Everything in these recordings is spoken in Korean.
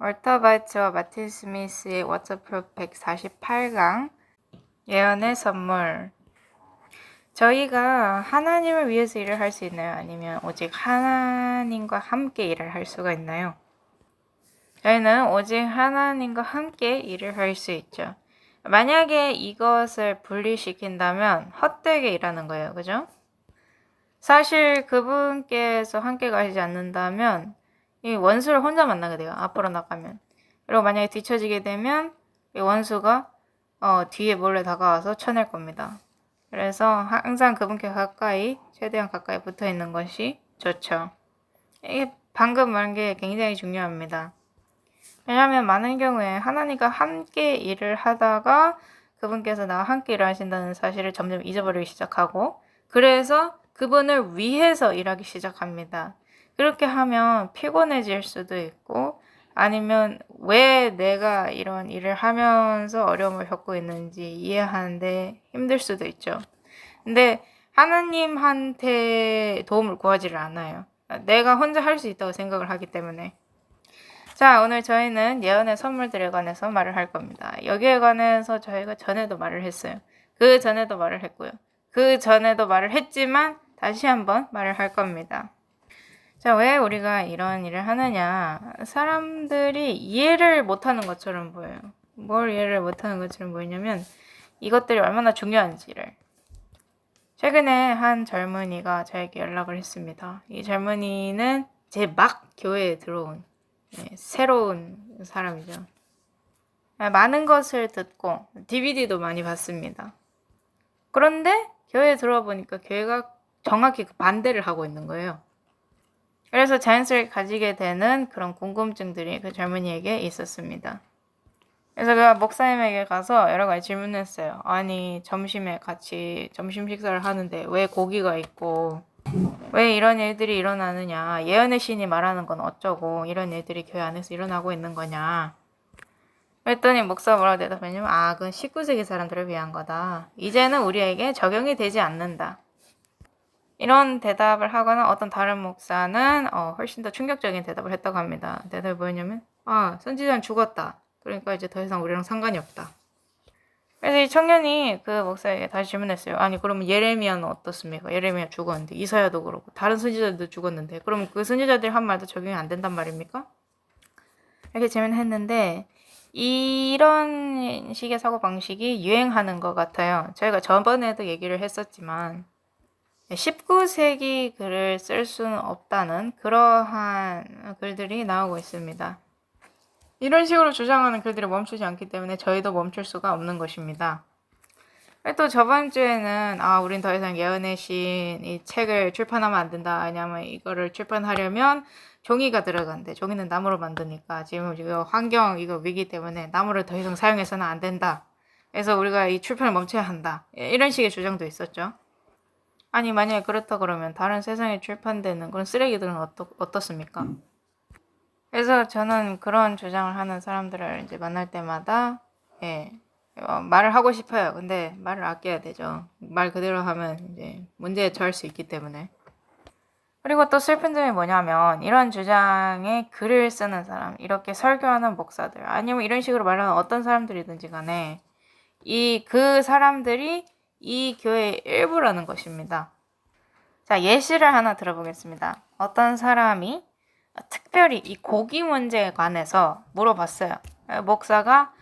월터 바이츠와 마틴 스미스의 워터프루프 148강 예언의 선물. 저희가 하나님을 위해서 일을 할 수 있나요? 아니면 오직 하나님과 함께 일을 할 수가 있나요? 저희는 오직 하나님과 함께 일을 할 수 있죠. 만약에 이것을 분리시킨다면 헛되게 일하는 거예요. 그죠? 사실 그분께서 함께 가시지 않는다면 이 원수를 혼자 만나게 돼요. 앞으로 나가면. 그리고 만약에 뒤처지게 되면 이 원수가 뒤에 몰래 다가와서 쳐낼 겁니다. 그래서 항상 그분께 가까이, 최대한 가까이 붙어 있는 것이 좋죠. 이게 방금 말한 게 굉장히 중요합니다. 왜냐하면 많은 경우에 하나님과 함께 일을 하다가 그분께서 나와 함께 일을 하신다는 사실을 점점 잊어버리기 시작하고, 그래서 그분을 위해서 일하기 시작합니다. 그렇게 하면 피곤해질 수도 있고, 아니면 왜 내가 이런 일을 하면서 어려움을 겪고 있는지 이해하는데 힘들 수도 있죠. 근데 하나님한테 도움을 구하지를 않아요. 내가 혼자 할 수 있다고 생각을 하기 때문에. 자, 오늘 저희는 예언의 선물들에 관해서 말을 할 겁니다. 여기에 관해서 저희가 전에도 말을 했어요. 그 전에도 말을 했고요. 그 전에도 말을 했지만 다시 한번 말을 할 겁니다. 자, 왜 우리가 이런 일을 하느냐? 사람들이 이해를 못하는 것처럼 보여요. 뭘 이해를 못하는 것처럼 보이냐면 이것들이 얼마나 중요한지를. 최근에 한 젊은이가 저에게 연락을 했습니다. 이 젊은이는 제 막 교회에 들어온 새로운 사람이죠. 많은 것을 듣고 DVD도 많이 봤습니다. 그런데 교회에 들어와 보니까 교회가 정확히 그 반대를 하고 있는 거예요. 그래서 자연스럽게 가지게 되는 그런 궁금증들이 그 젊은이에게 있었습니다. 그래서 그 목사님에게 가서 여러 가지 질문을 했어요. 아니, 점심에 같이 점심 식사를 하는데 왜 고기가 있고 왜 이런 일들이 일어나느냐, 예언의 신이 말하는 건 어쩌고 이런 일들이 교회 안에서 일어나고 있는 거냐. 그랬더니 목사가 뭐라고 대답했냐면, 그건 19세기 사람들을 위한 거다. 이제는 우리에게 적용이 되지 않는다. 이런 대답을 하거나 어떤 다른 목사는 훨씬 더 충격적인 대답을 했다고 합니다. 대답이 뭐였냐면, 선지자는 죽었다. 그러니까 이제 더 이상 우리랑 상관이 없다. 그래서 이 청년이 그 목사에게 다시 질문했어요. 아니, 그러면 예레미야는 어떻습니까? 예레미야 죽었는데, 이사야도 그렇고 다른 선지자들도 죽었는데, 그럼 그 선지자들이 한 말도 적용이 안 된단 말입니까? 이렇게 질문했는데, 이런 식의 사고방식이 유행하는 것 같아요. 저희가 저번에도 얘기를 했었지만 19세기 글을 쓸 수는 없다는 그러한 글들이 나오고 있습니다. 이런 식으로 주장하는 글들이 멈추지 않기 때문에 저희도 멈출 수가 없는 것입니다. 또 저번 주에는 우린 더 이상 예언의 신 이 책을 출판하면 안 된다. 왜냐면 이거를 출판하려면 종이가 들어간대. 종이는 나무로 만드니까 지금 이거 환경 이거 위기 때문에 나무를 더 이상 사용해서는 안 된다. 그래서 우리가 이 출판을 멈춰야 한다. 이런 식의 주장도 있었죠. 아니, 만약에 그렇다 그러면 다른 세상에 출판되는 그런 쓰레기들은 어떻습니까? 그래서 저는 그런 주장을 하는 사람들을 이제 만날 때마다 말을 하고 싶어요. 근데 말을 아껴야 되죠. 말 그대로 하면 이제 문제에 처할 수 있기 때문에. 그리고 또 슬픈 점이 뭐냐면 이런 주장에 글을 쓰는 사람, 이렇게 설교하는 목사들, 아니면 이런 식으로 말하는 어떤 사람들이든지 간에 그 사람들이 이 교회의 일부라는 것입니다. 자, 예시를 하나 들어보겠습니다. 어떤 사람이 특별히 이 고기 문제에 관해서 물어봤어요. 목사가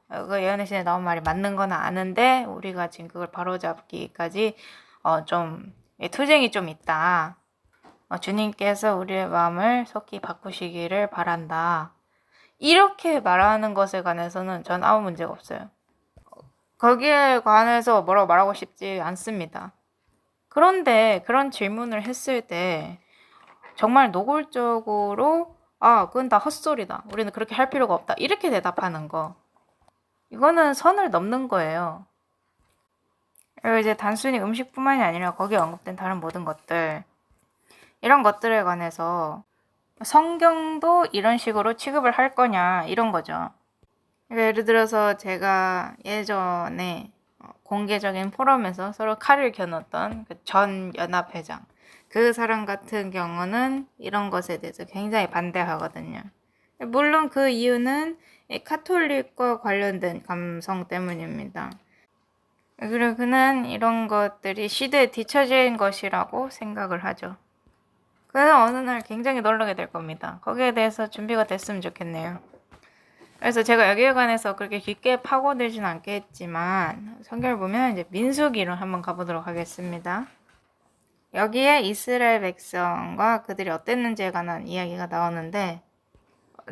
그 예언의 신에 나온 말이 맞는 건 아는데 우리가 지금 그걸 바로잡기까지 좀 투쟁이 좀 있다. 주님께서 우리의 마음을 속히 바꾸시기를 바란다. 이렇게 말하는 것에 관해서는 전 아무 문제가 없어요. 거기에 관해서 뭐라고 말하고 싶지 않습니다. 그런데 그런 질문을 했을 때 정말 노골적으로 그건 다 헛소리다. 우리는 그렇게 할 필요가 없다. 이렇게 대답하는 거. 이거는 선을 넘는 거예요. 그리고 이제 단순히 음식뿐만이 아니라 거기에 언급된 다른 모든 것들. 이런 것들에 관해서 성경도 이런 식으로 취급을 할 거냐 이런 거죠. 예를 들어서 제가 예전에 공개적인 포럼에서 서로 칼을 겨눴던 그 전 연합회장, 그 사람 같은 경우는 이런 것에 대해서 굉장히 반대하거든요. 물론 그 이유는 이 카톨릭과 관련된 감성 때문입니다. 그리고 그는 이런 것들이 시대에 뒤처진 것이라고 생각을 하죠. 그는 어느 날 굉장히 놀라게 될 겁니다. 거기에 대해서 준비가 됐으면 좋겠네요. 그래서 제가 여기에 관해서 그렇게 깊게 파고들진 않겠지만 성경을 보면 이제 민수기로 한번 가보도록 하겠습니다. 여기에 이스라엘 백성과 그들이 어땠는지에 관한 이야기가 나오는데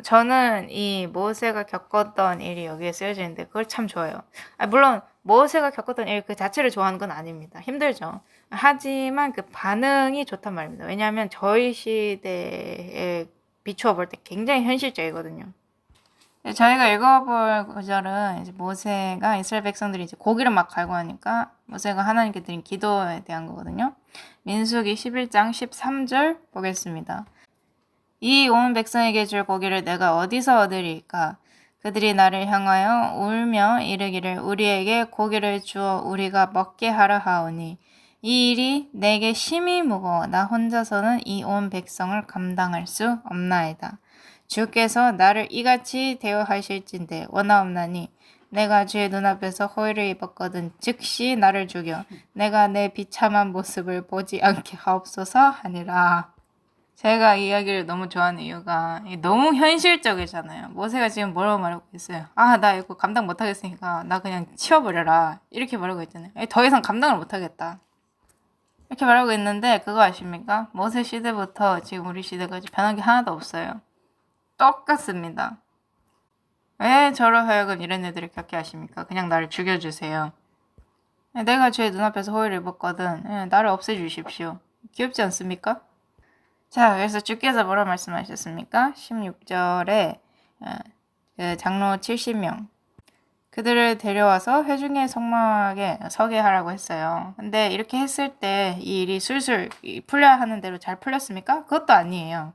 저는 이 모세가 겪었던 일이 여기에 쓰여져 있는데 그걸 참 좋아해요. 물론 모세가 겪었던 일 그 자체를 좋아하는 건 아닙니다. 힘들죠. 하지만 그 반응이 좋단 말입니다. 왜냐하면 저희 시대에 비추어 볼 때 굉장히 현실적이거든요. 저희가 읽어볼 구절은 이제 모세가 이스라엘 백성들이 이제 고기를 막 갈고 하니까 모세가 하나님께 드린 기도에 대한 거거든요. 민수기 11장 13절 보겠습니다. 이 온 백성에게 줄 고기를 내가 어디서 얻으리까? 그들이 나를 향하여 울며 이르기를 우리에게 고기를 주어 우리가 먹게 하라 하오니 이 일이 내게 심히 무거워 나 혼자서는 이 온 백성을 감당할 수 없나이다. 주께서 나를 이같이 대우하실진대 원하옵나니 내가 주의 눈앞에서 호의를 입었거든 즉시 나를 죽여 내가 내 비참한 모습을 보지 않게 하옵소서 하니라. 제가 이 이야기를 너무 좋아하는 이유가 너무 현실적이잖아요. 모세가 지금 뭐라고 말하고 있어요? 나 이거 감당 못하겠으니까 나 그냥 치워버려라 이렇게 말하고 있잖아요. 더 이상 감당을 못하겠다 이렇게 말하고 있는데 그거 아십니까? 모세 시대부터 지금 우리 시대까지 변한 게 하나도 없어요. 똑같습니다. 왜 저로 하여금 이런 애들을 겪게 하십니까? 그냥 나를 죽여주세요. 내가 주의 눈앞에서 호의를 입었거든. 나를 없애주십시오. 귀엽지 않습니까? 자, 그래서 주께서 뭐라 말씀하셨습니까? 16절에 그 장로 70명 그들을 데려와서 회중의 성막에 서게 하라고 했어요. 근데 이렇게 했을 때 이 일이 술술 풀려야 하는 대로 잘 풀렸습니까? 그것도 아니에요.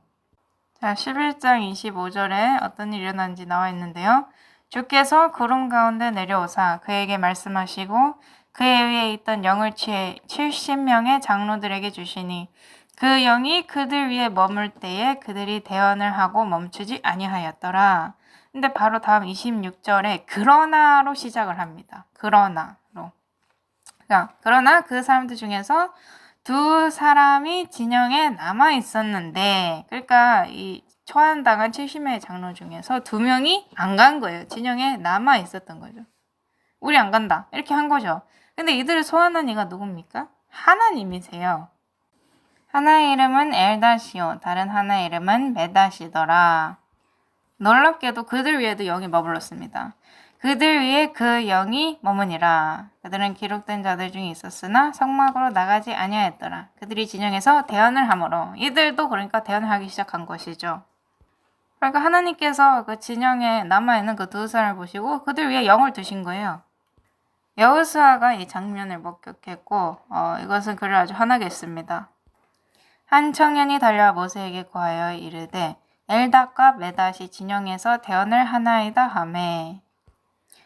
자, 11장 25절에 어떤 일이 일어난지 나와 있는데요. 주께서 구름 가운데 내려오사 그에게 말씀하시고 그에 의해 있던 영을 취해 70명의 장로들에게 주시니 그 영이 그들 위에 머물 때에 그들이 대언을 하고 멈추지 아니하였더라. 근데 바로 다음 26절에 그러나로 시작을 합니다. 그러나로. 자, 그러나 그 사람들 중에서 두 사람이 진영에 남아 있었는데, 그러니까 이 초안당한 70명의 장로 중에서 2명이 안 간 거예요. 진영에 남아 있었던 거죠. 우리 안 간다. 이렇게 한 거죠. 근데 이들을 소환한 이가 누굽니까? 하나님이세요. 하나의 이름은 엘다시오, 다른 하나의 이름은 메다시더라. 놀랍게도 그들 위에도 영이 머물렀습니다. 그들 위에 그 영이 머무니라. 그들은 기록된 자들 중에 있었으나 성막으로 나가지 아니하였더라. 그들이 진영에서 대언을 하므로 이들도 그러니까 대언을 하기 시작한 것이죠. 그러니까 하나님께서 그 진영에 남아있는 그 두 사람을 보시고 그들 위에 영을 두신 거예요. 여호수아가 이 장면을 목격했고 이것은 그를 아주 화나게 했습니다. 한 청년이 달려와 모세에게 고하여 이르되 엘닷과 메닷이 진영에서 대언을 하나이다 하매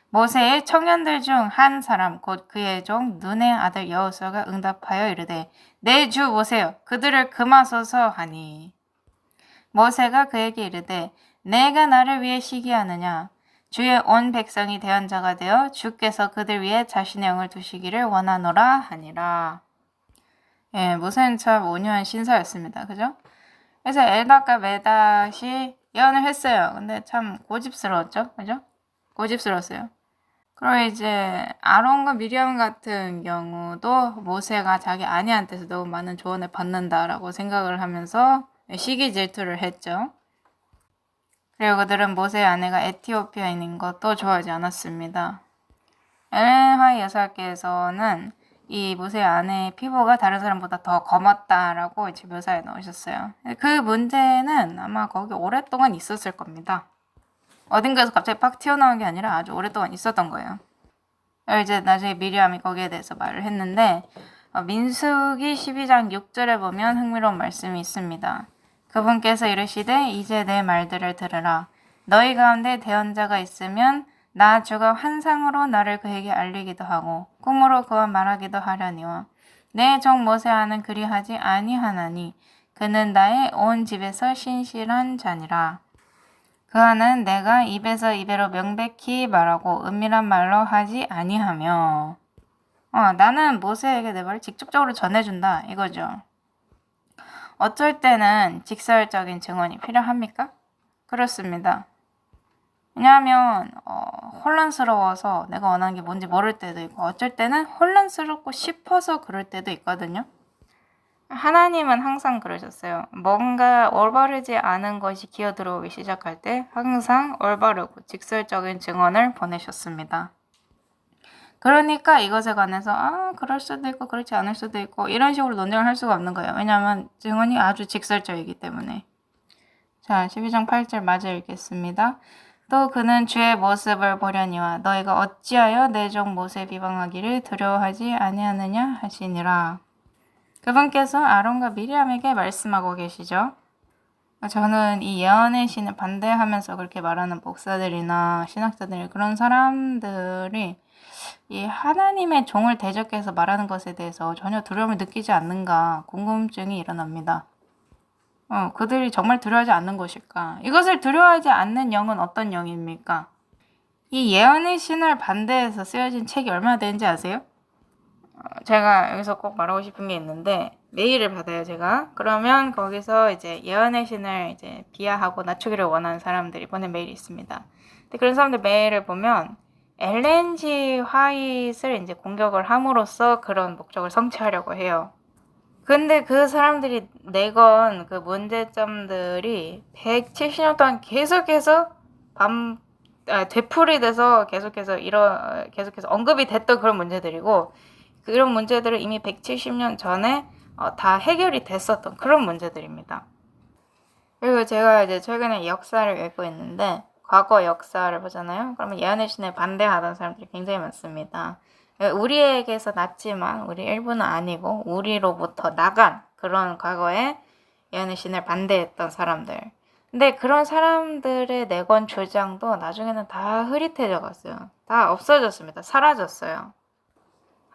모세의 청년들 중 한 사람 곧 그의 종 눈의 아들 여호수아가 응답하여 이르되 내 주 모세여 그들을 금하소서 하니 모세가 그에게 이르되 내가 나를 위해 시기하느냐 주의 온 백성이 대언자가 되어 주께서 그들 위해 자신의 영을 두시기를 원하노라 하니라. 예, 모세는 참 온유한 신사였습니다. 그죠? 그래서 엘닷과 메닷이 예언을 했어요. 근데 참 고집스러웠죠? 그죠? 고집스러웠어요. 그리고 이제 아론과 미리암 같은 경우도 모세가 자기 아내한테서 너무 많은 조언을 받는다라고 생각을 하면서 시기 질투를 했죠. 그리고 그들은 모세의 아내가 에티오피아인인 것도 좋아하지 않았습니다. 엘렌 화이 여사께서는 이 모세의 아내의 피부가 다른 사람보다 더 검었다라고 묘사해 놓으셨어요. 그 문제는 아마 거기 오랫동안 있었을 겁니다. 어딘가에서 갑자기 팍 튀어나온 게 아니라 아주 오랫동안 있었던 거예요. 이제 나중에 미리암이 거기에 대해서 말을 했는데 민수기 12장 6절에 보면 흥미로운 말씀이 있습니다. 그분께서 이르시되 이제 내 말들을 들으라. 너희 가운데 대언자가 있으면 나 주가 환상으로 나를 그에게 알리기도 하고 꿈으로 그와 말하기도 하려니와 내 종 모세와는 그리하지 아니하나니 그는 나의 온 집에서 신실한 자니라. 그하는 내가 입에서 입에로 명백히 말하고 은밀한 말로 하지 아니하며 나는 모세에게 내 말을 직접적으로 전해준다 이거죠. 어쩔 때는 직설적인 증언이 필요합니까? 그렇습니다. 왜냐하면 혼란스러워서 내가 원하는 게 뭔지 모를 때도 있고 어쩔 때는 혼란스럽고 싶어서 그럴 때도 있거든요. 하나님은 항상 그러셨어요. 뭔가 올바르지 않은 것이 기어들어오기 시작할 때 항상 올바르고 직설적인 증언을 보내셨습니다. 그러니까 이것에 관해서 그럴 수도 있고 그렇지 않을 수도 있고 이런 식으로 논쟁을 할 수가 없는 거예요. 왜냐하면 증언이 아주 직설적이기 때문에. 자, 12장 8절 마저 읽겠습니다. 또 그는 주의 모습을 보려니와 너희가 어찌하여 내 종 모세 비방하기를 두려워하지 아니하느냐 하시니라. 그분께서 아론과 미리암에게 말씀하고 계시죠. 저는 이 예언의 신을 반대하면서 그렇게 말하는 목사들이나 신학자들 그런 사람들이 이 하나님의 종을 대적해서 말하는 것에 대해서 전혀 두려움을 느끼지 않는가 궁금증이 일어납니다. 그들이 정말 두려워하지 않는 것일까? 이것을 두려워하지 않는 영은 어떤 영입니까? 이 예언의 신을 반대해서 쓰여진 책이 얼마나 되는지 아세요? 제가 여기서 꼭 말하고 싶은 게 있는데 메일을 받아요, 제가. 그러면 거기서 이제 예언의 신을 이제 비하하고 낮추기를 원하는 사람들이 보낸 메일이 있습니다. 근데 그런 사람들 메일을 보면 엘렌지 화이트를 이제 공격을 함으로써 그런 목적을 성취하려고 해요. 근데 그 사람들이 내건 그 문제점들이 170년 동안 계속해서 되풀이돼서 계속해서 언급이 됐던 그런 문제들이고 그런 문제들을 이미 170년 전에 다 해결이 됐었던 그런 문제들입니다. 그리고 제가 이제 최근에 역사를 읽고 있는데 과거 역사를 보잖아요. 그러면 예언의 신에 반대하던 사람들이 굉장히 많습니다. 우리에게서 났지만 우리 일부는 아니고 우리로부터 나간 그런 과거에 예언의 신을 반대했던 사람들. 근데 그런 사람들의 내건 주장도 나중에는 다 흐릿해져 갔어요. 다 없어졌습니다. 사라졌어요.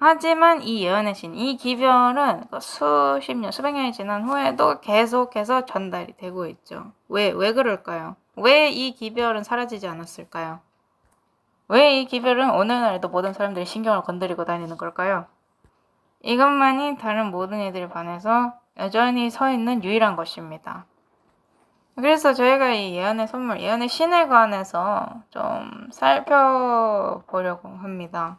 하지만 이 예언의 신, 이 기별은 수십 년, 수백 년이 지난 후에도 계속해서 전달이 되고 있죠. 왜 그럴까요? 왜 이 기별은 사라지지 않았을까요? 왜 이 기별은 오늘날에도 모든 사람들이 신경을 건드리고 다니는 걸까요? 이것만이 다른 모든 이들에 반해서 여전히 서 있는 유일한 것입니다. 그래서 저희가 이 예언의 선물, 예언의 신에 관해서 좀 살펴보려고 합니다.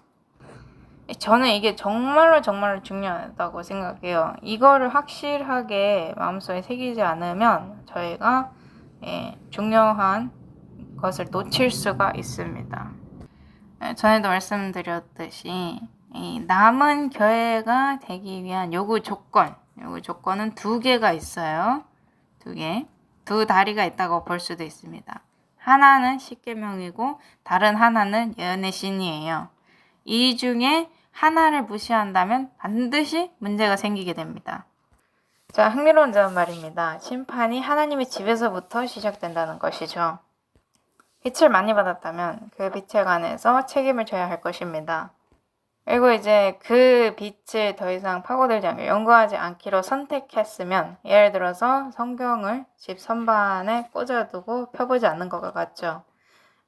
저는 이게 정말로 중요하다고 생각해요. 이거를 확실하게 마음속에 새기지 않으면 저희가 중요한 것을 놓칠 수가 있습니다. 전에도 말씀드렸듯이 이 남은 교회가 되기 위한 요구 조건은 두 개가 있어요. 두 다리가 있다고 볼 수도 있습니다. 하나는 십계명이고 다른 하나는 예언의 신이에요. 이 중에 하나를 무시한다면 반드시 문제가 생기게 됩니다. 자, 흥미로운 점 말입니다. 심판이 하나님의 집에서부터 시작된다는 것이죠. 빛을 많이 받았다면 그 빛에 관해서 책임을 져야 할 것입니다. 그리고 이제 그 빛을 더 이상 파고들지 않고 연구하지 않기로 선택했으면 예를 들어서 성경을 집 선반에 꽂아두고 펴보지 않는 것과 같죠.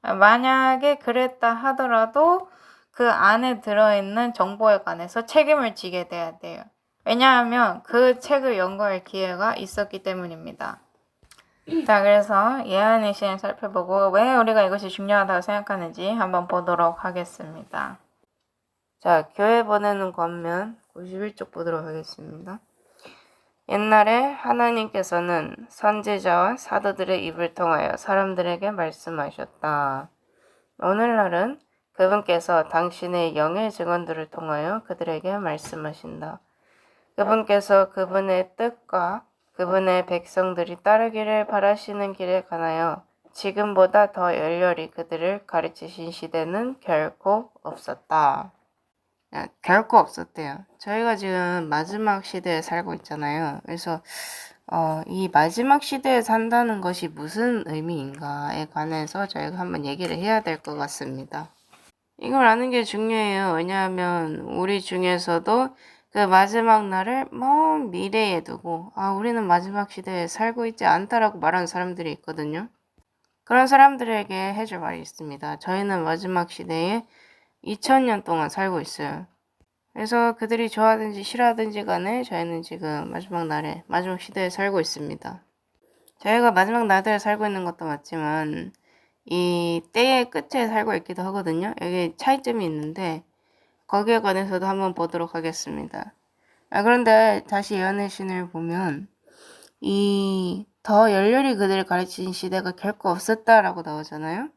만약에 그랬다 하더라도 그 안에 들어있는 정보에 관해서 책임을 지게 돼야 돼요. 왜냐하면 그 책을 연구할 기회가 있었기 때문입니다. 자, 그래서 예언의 신을 살펴보고 왜 우리가 이것이 중요하다고 생각하는지 한번 보도록 하겠습니다. 자, 교회 보내는 권면 91쪽 보도록 하겠습니다. 옛날에 하나님께서는 선지자와 사도들의 입을 통하여 사람들에게 말씀하셨다. 오늘날은 그분께서 당신의 영의 증언들을 통하여 그들에게 말씀하신다. 그분께서 그분의 뜻과 그분의 백성들이 따르기를 바라시는 길에 관하여 지금보다 더 열렬히 그들을 가르치신 시대는 결코 없었다. 결코 없었대요. 저희가 지금 마지막 시대에 살고 있잖아요. 그래서 이 마지막 시대에 산다는 것이 무슨 의미인가에 관해서 저희가 한번 얘기를 해야 될 것 같습니다. 이걸 아는 게 중요해요. 왜냐하면 우리 중에서도 그 마지막 날을 먼 미래에 두고 우리는 마지막 시대에 살고 있지 않다라고 말하는 사람들이 있거든요. 그런 사람들에게 해줄 말이 있습니다. 저희는 마지막 시대에 2000년 동안 살고 있어요. 그래서 그들이 좋아하든지 싫어하든지 간에 저희는 지금 마지막 날에, 마지막 시대에 살고 있습니다. 저희가 마지막 날에 살고 있는 것도 맞지만 이 때의 끝에 살고 있기도 하거든요. 여기 차이점이 있는데 거기에 관해서도 한번 보도록 하겠습니다. 그런데 다시 예언의 신을 보면 이 더 열렬히 그들을 가르친 시대가 결코 없었다라고 나오잖아요.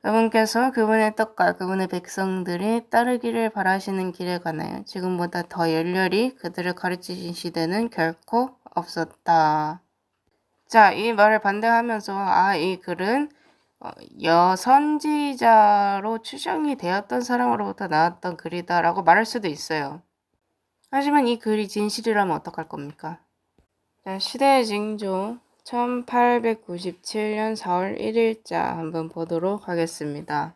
그분께서 그분의 떡과 그분의 백성들이 따르기를 바라시는 길에 관하여 지금보다 더 열렬히 그들을 가르치신 시대는 결코 없었다. 자, 이 말을 반대하면서 이 글은 여선지자로 추정이 되었던 사람으로부터 나왔던 글이다라고 말할 수도 있어요. 하지만 이 글이 진실이라면 어떡할 겁니까? 자, 시대의 징조 1897년 4월 1일자 한번 보도록 하겠습니다.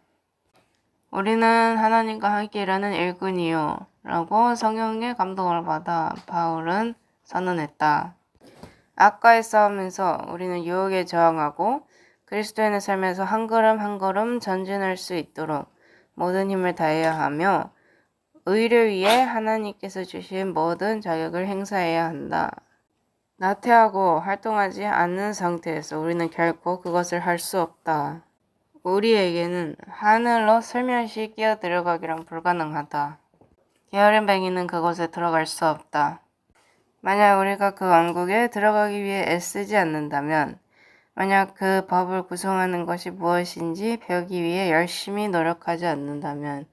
우리는 하나님과 함께 일하는 일꾼이요 라고 성령의 감동을 받아 바울은 선언했다. 악과의 싸움에서 우리는 유혹에 저항하고 그리스도인의 삶에서 한 걸음 한 걸음 전진할 수 있도록 모든 힘을 다해야 하며 의를 위해 하나님께서 주신 모든 자격을 행사해야 한다. 나태하고 활동하지 않는 상태에서 우리는 결코 그것을 할 수 없다. 우리에게는 하늘로 슬며시 끼어 들어가기란 불가능하다. 게으른 뱅이는 그곳에 들어갈 수 없다. 만약 우리가 그 왕국에 들어가기 위해 애쓰지 않는다면, 만약 그 법을 구성하는 것이 무엇인지 배우기 위해 열심히 노력하지 않는다면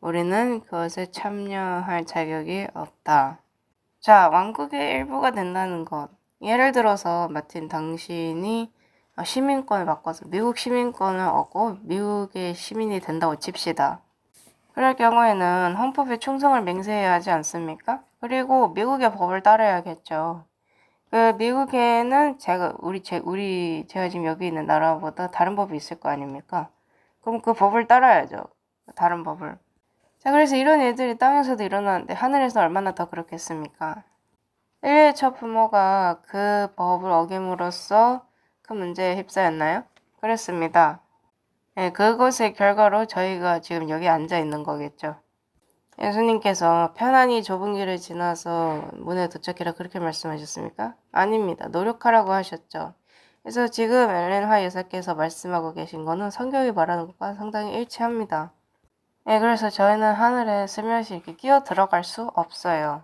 우리는 그것에 참여할 자격이 없다. 자, 왕국의 일부가 된다는 것. 예를 들어서 마틴 당신이 시민권을 바꿔서 미국 시민권을 얻고 미국의 시민이 된다고 칩시다. 그럴 경우에는 헌법에 충성을 맹세해야 하지 않습니까? 그리고 미국의 법을 따라야겠죠. 그 미국에는 제가 지금 여기 있는 나라보다 다른 법이 있을 거 아닙니까? 그럼 그 법을 따라야죠. 다른 법을. 자, 그래서 이런 일들이 땅에서도 일어나는데 하늘에서 얼마나 더 그렇겠습니까? 인류의 첫 부모가 그 법을 어김으로써 큰 문제에 휩싸였나요? 그렇습니다. 네, 그것의 결과로 저희가 지금 여기 앉아 있는 거겠죠. 예수님께서 편안히 좁은 길을 지나서 문에 도착해라 그렇게 말씀하셨습니까? 아닙니다. 노력하라고 하셨죠. 그래서 지금 엘렌 화 여사께서 말씀하고 계신 거는 성경이 말하는 것과 상당히 일치합니다. 네, 그래서 저희는 하늘에 슬며시 이렇게 끼어 들어갈 수 없어요.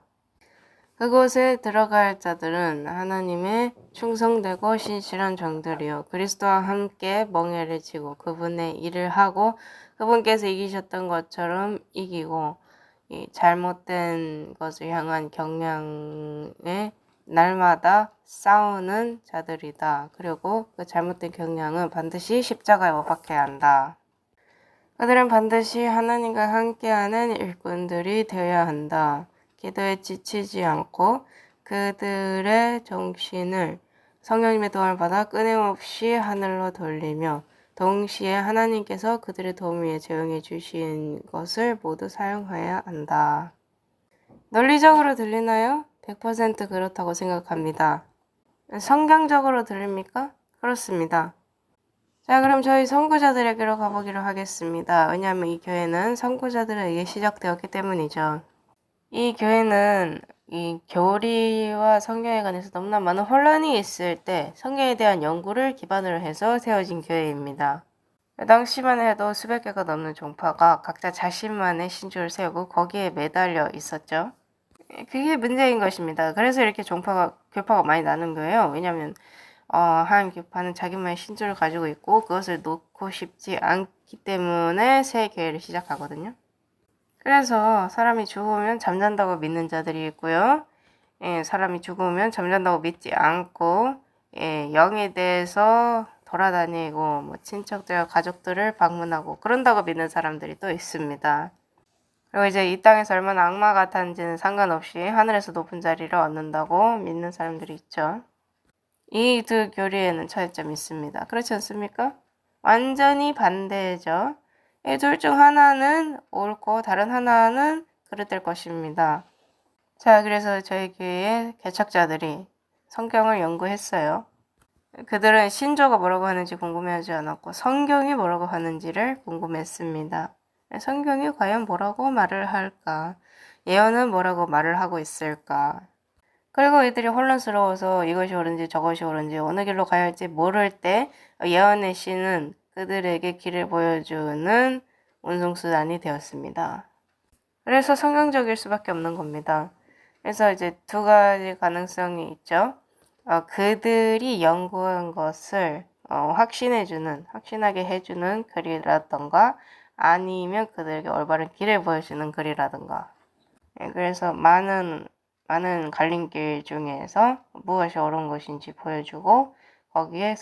그곳에 들어갈 자들은 하나님의 충성되고 신실한 종들이요 그리스도와 함께 멍에를 지고 그분의 일을 하고 그분께서 이기셨던 것처럼 이기고 이 잘못된 것을 향한 경향에 날마다 싸우는 자들이다. 그리고 그 잘못된 경향은 반드시 십자가에 못 박혀야 한다. 그들은 반드시 하나님과 함께하는 일꾼들이 되어야 한다. 기도에 지치지 않고 그들의 정신을 성령님의 도움을 받아 끊임없이 하늘로 돌리며 동시에 하나님께서 그들의 도움 위에 제공해 주신 것을 모두 사용해야 한다. 논리적으로 들리나요? 100% 그렇다고 생각합니다. 성경적으로 들립니까? 그렇습니다. 자, 그럼 저희 선구자들에게로 가보기로 하겠습니다. 왜냐하면 이 교회는 선구자들에게 시작되었기 때문이죠. 이 교회는 이 교리와 성경에 관해서 너무나 많은 혼란이 있을 때 성경에 대한 연구를 기반으로 해서 세워진 교회입니다. 그 당시만 해도 수백 개가 넘는 종파가 각자 자신만의 신조를 세우고 거기에 매달려 있었죠. 그게 문제인 것입니다. 그래서 이렇게 교파가 많이 나는 거예요. 왜냐하면 한 교파는 자기만의 신조를 가지고 있고 그것을 놓고 싶지 않기 때문에 새 교회를 시작하거든요. 그래서 사람이 죽으면 잠잔다고 믿는 자들이 있고요. 사람이 죽으면 잠잔다고 믿지 않고 영에 대해서 돌아다니고 뭐 친척들, 가족들을 방문하고 그런다고 믿는 사람들이 또 있습니다. 그리고 이제 이 땅에서 얼마나 악마 같았는지는 상관없이 하늘에서 높은 자리를 얻는다고 믿는 사람들이 있죠. 이 두 교리에는 차이점이 있습니다. 그렇지 않습니까? 완전히 반대죠. 이 둘 중 하나는 옳고 다른 하나는 그릇될 것입니다. 자, 그래서 저희 교회의 개척자들이 성경을 연구했어요. 그들은 신조가 뭐라고 하는지 궁금해하지 않았고 성경이 뭐라고 하는지를 궁금했습니다. 성경이 과연 뭐라고 말을 할까? 예언은 뭐라고 말을 하고 있을까? 그리고 이들이 혼란스러워서 이것이 옳은지 저것이 옳은지 어느 길로 가야 할지 모를 때 예언의 신은 그들에게 길을 보여주는 운송수단이 되었습니다. 그래서 성경적일 수밖에 없는 겁니다. 그래서 이제 두 가지 가능성이 있죠. 그들이 연구한 것을 확신하게 해주는 글이라던가 아니면 그들에게 올바른 길을 보여주는 글이라던가. 그래서 많은 갈림길 중에서 무엇이 옳은 것인지 보여주고 거기에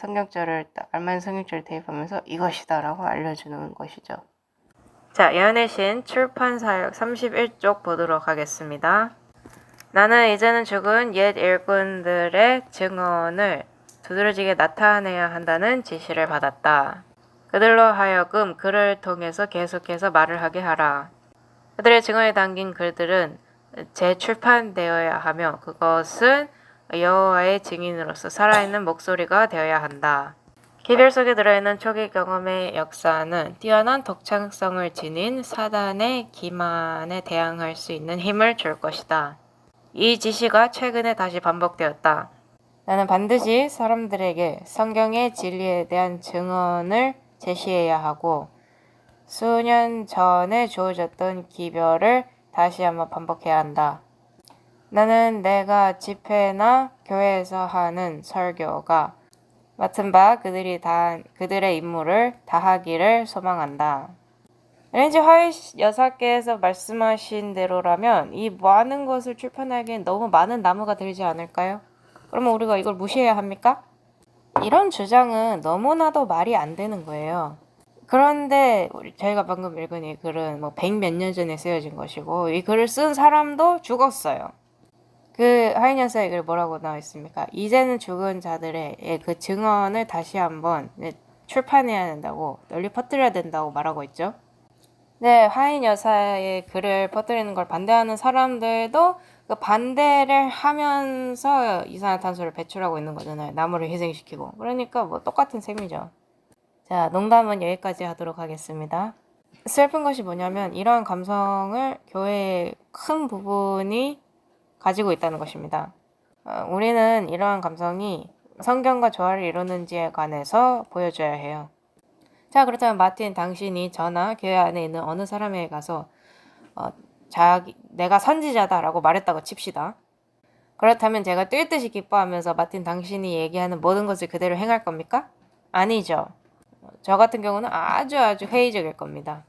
알맞은 성경절을 대입하면서 이것이다라고 알려주는 것이죠. 자, 예언의 신 출판 사역 31쪽 보도록 하겠습니다. 나는 이제는 죽은 옛 일꾼들의 증언을 두드러지게 나타내야 한다는 지시를 받았다. 그들로 하여금 글을 통해서 계속해서 말을 하게 하라. 그들의 증언에 담긴 글들은 재출판되어야 하며 그것은 여호와의 증인으로서 살아있는 목소리가 되어야 한다. 기별 속에 들어있는 초기 경험의 역사는 뛰어난 독창성을 지닌 사단의 기만에 대항할 수 있는 힘을 줄 것이다. 이 지시가 최근에 다시 반복되었다. 나는 반드시 사람들에게 성경의 진리에 대한 증언을 제시해야 하고 수년 전에 주어졌던 기별을 다시 한번 반복해야 한다. 나는 내가 집회나 교회에서 하는 설교가 맡은 바 그들의 임무를 다하기를 소망한다. 왠지 화해 여사께서 말씀하신 대로라면 이 많은 것을 출판하기엔 너무 많은 나무가 들지 않을까요? 그러면 우리가 이걸 무시해야 합니까? 이런 주장은 너무나도 말이 안 되는 거예요. 그런데 저희가 방금 읽은 이 글은 100몇 년 전에 쓰여진 것이고 이 글을 쓴 사람도 죽었어요. 그 하인 여사의 글 뭐라고 나와 있습니까? 이제는 죽은 자들의 그 증언을 다시 한번 출판해야 된다고 널리 퍼뜨려야 된다고 말하고 있죠. 네, 하인 여사의 글을 퍼뜨리는 걸 반대하는 사람들도 그 반대를 하면서 이산화탄소를 배출하고 있는 거잖아요. 나무를 희생시키고. 그러니까 똑같은 셈이죠. 자, 농담은 여기까지 하도록 하겠습니다. 슬픈 것이 뭐냐면 이러한 감성을 교회의 큰 부분이 가지고 있다는 것입니다. 우리는 이러한 감성이 성경과 조화를 이루는지에 관해서 보여줘야 해요. 자, 그렇다면 마틴, 당신이 저나 교회 안에 있는 어느 사람에게 가서 내가 선지자다라고 말했다고 칩시다. 그렇다면 제가 뛸 듯이 기뻐하면서 마틴, 당신이 얘기하는 모든 것을 그대로 행할 겁니까? 아니죠. 저 같은 경우는 아주 회의적일 겁니다.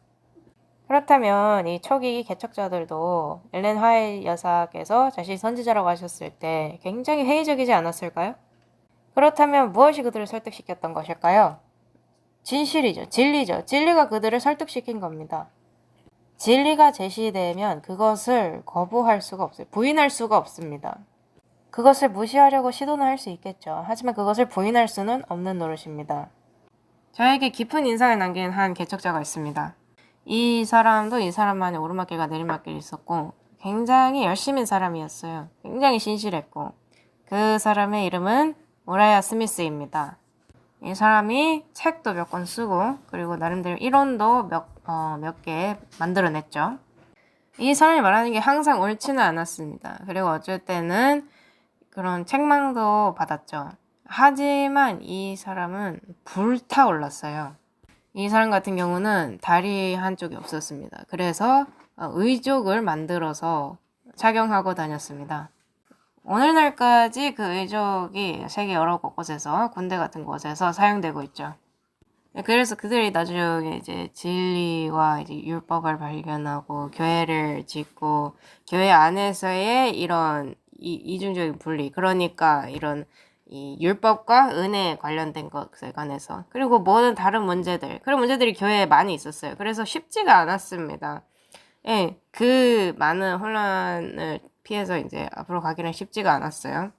그렇다면 이 초기 개척자들도 엘렌 화이트 여사께서 자신이 선지자라고 하셨을 때 굉장히 회의적이지 않았을까요? 그렇다면 무엇이 그들을 설득시켰던 것일까요? 진실이죠. 진리죠. 진리가 그들을 설득시킨 겁니다. 진리가 제시되면 그것을 거부할 수가 없어요. 부인할 수가 없습니다. 그것을 무시하려고 시도는 할 수 있겠죠. 하지만 그것을 부인할 수는 없는 노릇입니다. 저에게 깊은 인상을 남긴 한 개척자가 있습니다. 이 사람도 이 사람만의 오르막길과 내리막길이 있었고 굉장히 열심인 사람이었어요. 굉장히 신실했고 그 사람의 이름은 우라야 스미스입니다. 이 사람이 책도 몇 권 쓰고 그리고 나름대로 이론도 몇 개 만들어냈죠. 이 사람이 말하는 게 항상 옳지는 않았습니다. 그리고 어쩔 때는 그런 책망도 받았죠. 하지만 이 사람은 불타올랐어요. 이 사람 같은 경우는 다리 한쪽이 없었습니다. 그래서 의족을 만들어서 착용하고 다녔습니다. 오늘날까지 그 의족이 세계 여러 곳에서 군대 같은 곳에서 사용되고 있죠. 그래서 그들이 나중에 이제 진리와 이제 율법을 발견하고 교회를 짓고 교회 안에서의 이런 이중적인 분리, 그러니까 이런 이 율법과 은혜에 관련된 것에 관해서 그리고 모든 다른 문제들, 그런 문제들이 교회에 많이 있었어요. 그래서 쉽지가 않았습니다. 예, 그 많은 혼란을 피해서 이제 앞으로 가기는 쉽지가 않았어요.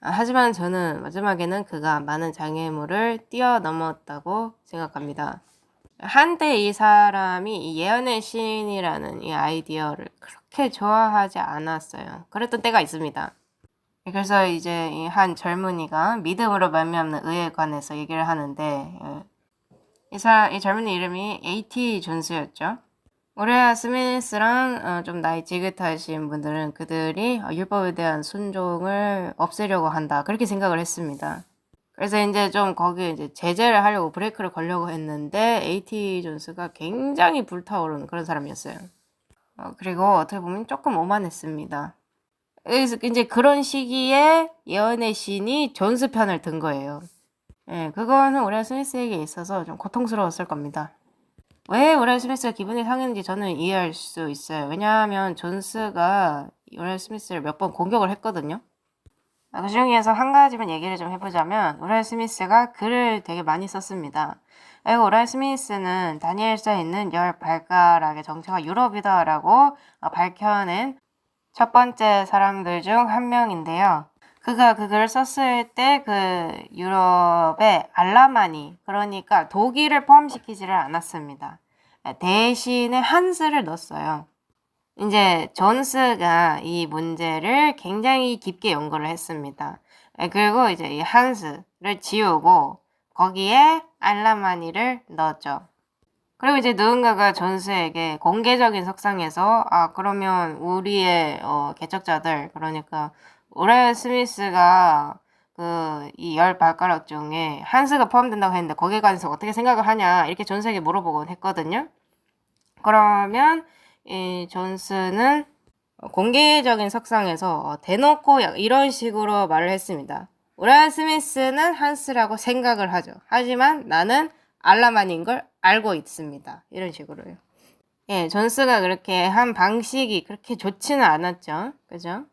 하지만 저는 마지막에는 그가 많은 장애물을 뛰어넘었다고 생각합니다. 한때 이 사람이 이 예언의 신이라는 이 아이디어를 그렇게 좋아하지 않았어요. 그랬던 때가 있습니다. 그래서 이제 이 한 젊은이가 믿음으로 말미암는 의에 관해서 얘기를 하는데 이 젊은이 이름이 A.T. 존스였죠. 오레아 스미스랑 좀 나이 지긋하신 분들은 그들이 율법에 대한 순종을 없애려고 한다. 그렇게 생각을 했습니다. 그래서 이제 좀 거기에 이제 제재를 하려고 브레이크를 걸려고 했는데 A.T. 존스가 굉장히 불타오르는 그런 사람이었어요. 그리고 어떻게 보면 조금 오만했습니다. 그래서 이제 그런 시기에 예언의 신이 존스 편을 든 거예요. 예, 그거는 오레아 스미스에게 있어서 좀 고통스러웠을 겁니다. 왜 오레아 스미스가 기분이 상했는지 저는 이해할 수 있어요. 왜냐하면 존스가 오레아 스미스를 몇 번 공격을 했거든요. 그 중에서 한 가지만 얘기를 좀 해보자면 오레아 스미스가 글을 되게 많이 썼습니다. 그리고 오레아 스미스는 다니엘서에 있는 10발가락의 정체가 유럽이다라고 밝혀낸 첫 번째 사람들 중 한 명인데요. 그가 그 글을 썼을 때 그 유럽의 알라마니, 그러니까 독일을 포함시키지를 않았습니다. 대신에 한스를 넣었어요. 이제 존스가 이 문제를 굉장히 깊게 연구를 했습니다. 그리고 이제 이 한스를 지우고 거기에 알라마니를 넣었죠. 그리고 이제 누군가가 존스에게 공개적인 석상에서 그러면 우리의 개척자들, 그러니까 오레아 스미스가 그 이 10발가락 중에 한스가 포함된다고 했는데 거기에 관해서 어떻게 생각을 하냐 이렇게 존스에게 물어보곤 했거든요. 그러면 이 존스는 공개적인 석상에서 대놓고 이런 식으로 말을 했습니다. 오레아 스미스는 한스라고 생각을 하죠. 하지만 나는 알라만인 걸 알고 있습니다. 이런 식으로요. 예, 존스가 그렇게 한 방식이 그렇게 좋지는 않았죠. 그죠?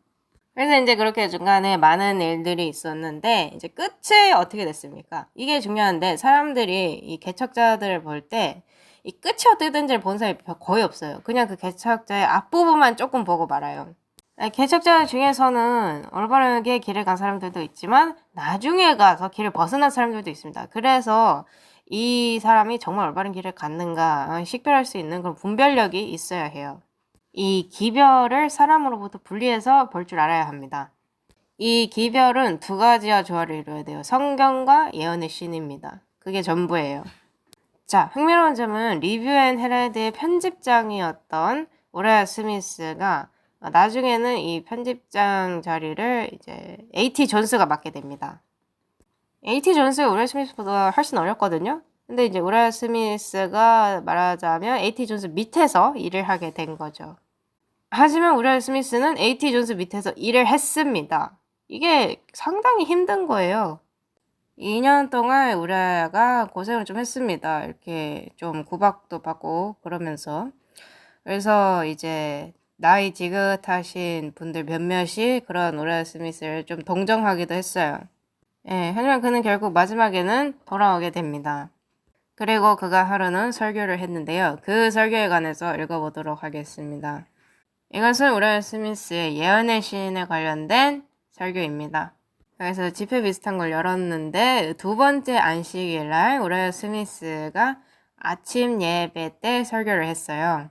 그래서 이제 그렇게 중간에 많은 일들이 있었는데 이제 끝에 어떻게 됐습니까? 이게 중요한데 사람들이 이 개척자들을 볼 때 이 끝이 어떻게 된지를 본 사람이 거의 없어요. 그냥 그 개척자의 앞부분만 조금 보고 말아요. 개척자 중에서는 올바르게 길을 간 사람들도 있지만 나중에 가서 길을 벗어난 사람들도 있습니다. 그래서 이 사람이 정말 올바른 길을 갔는가 식별할 수 있는 그런 분별력이 있어야 해요. 이 기별을 사람으로부터 분리해서 볼 줄 알아야 합니다. 이 기별은 두 가지와 조화를 이루어야 돼요. 성경과 예언의 신입니다. 그게 전부예요. 자, 흥미로운 점은 리뷰 앤 헤럴드의 편집장이었던 오레아 스미스가 나중에는 이 편집장 자리를 이제 A.T. 존스가 맡게 됩니다. A.T. 존스가 오레아 스미스보다 훨씬 어렸거든요. 근데 이제 오레아 스미스가 말하자면 A.T. 존스 밑에서 일을 하게 된 거죠. 하지만 오레아 스미스는 A.T. 존스 밑에서 일을 했습니다. 이게 상당히 힘든 거예요. 2년 동안 우리아가 고생을 좀 했습니다. 이렇게 좀 구박도 받고 그러면서. 그래서 이제 나이 지긋하신 분들 몇몇이 그런 오레아 스미스를 좀 동정하기도 했어요. 예, 하지만 그는 결국 마지막에는 돌아오게 됩니다. 그리고 그가 하루는 설교를 했는데요. 그 설교에 관해서 읽어보도록 하겠습니다. 이것은 오레아 스미스의 예언의 신에 관련된 설교입니다. 그래서 지표 비슷한 걸 열었는데 두 번째 안식일 날 오레아 스미스가 아침 예배 때 설교를 했어요.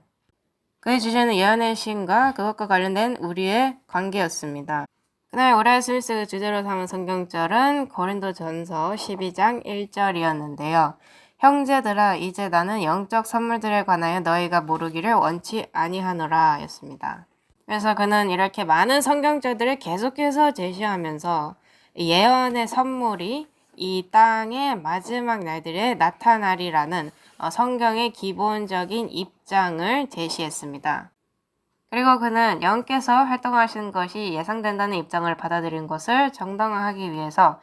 그의 주제는 예언의 신과 그것과 관련된 우리의 관계였습니다. 그날 오레아 스미스가 주제로 삼은 성경절은 고린도전서 12장 1절이었는데요. 형제들아 이제 나는 영적 선물들에 관하여 너희가 모르기를 원치 아니하노라 였습니다. 그래서 그는 이렇게 많은 성경절들을 계속해서 제시하면서 예언의 선물이 이 땅의 마지막 날들에 나타나리라는 성경의 기본적인 입장을 제시했습니다. 그리고 그는 영께서 활동하시는 것이 예상된다는 입장을 받아들인 것을 정당화하기 위해서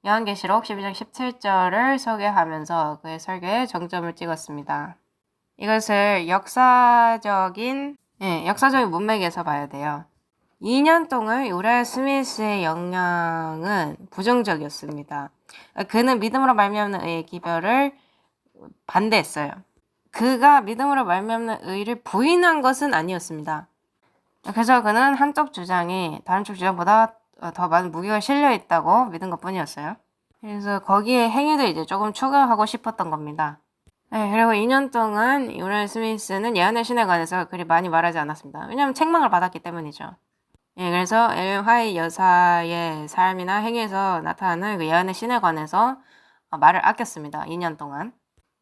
요한계시록 12장 17절을 소개하면서 그의 설교에 정점을 찍었습니다. 이것을 역사적인 문맥에서 봐야 돼요. 2년 동안 오레아 스미스의 영향은 부정적이었습니다. 그는 믿음으로 말미암는 의의 기별을 반대했어요. 그가 믿음으로 말미암는 의를 부인한 것은 아니었습니다. 그래서 그는 한쪽 주장이 다른 쪽 주장보다 더 많은 무게가 실려 있다고 믿은 것뿐이었어요. 그래서 거기에 행위도 이제 조금 추가하고 싶었던 겁니다. 네, 그리고 2년 동안 오레아 스미스는 예언의 신에 관해서 그리 많이 말하지 않았습니다. 왜냐하면 책망을 받았기 때문이죠. 예, 그래서 엘렌 화이트 여사의 삶이나 행위에서 나타나는 그 예언의 신에 관해서 말을 아꼈습니다. 2년 동안.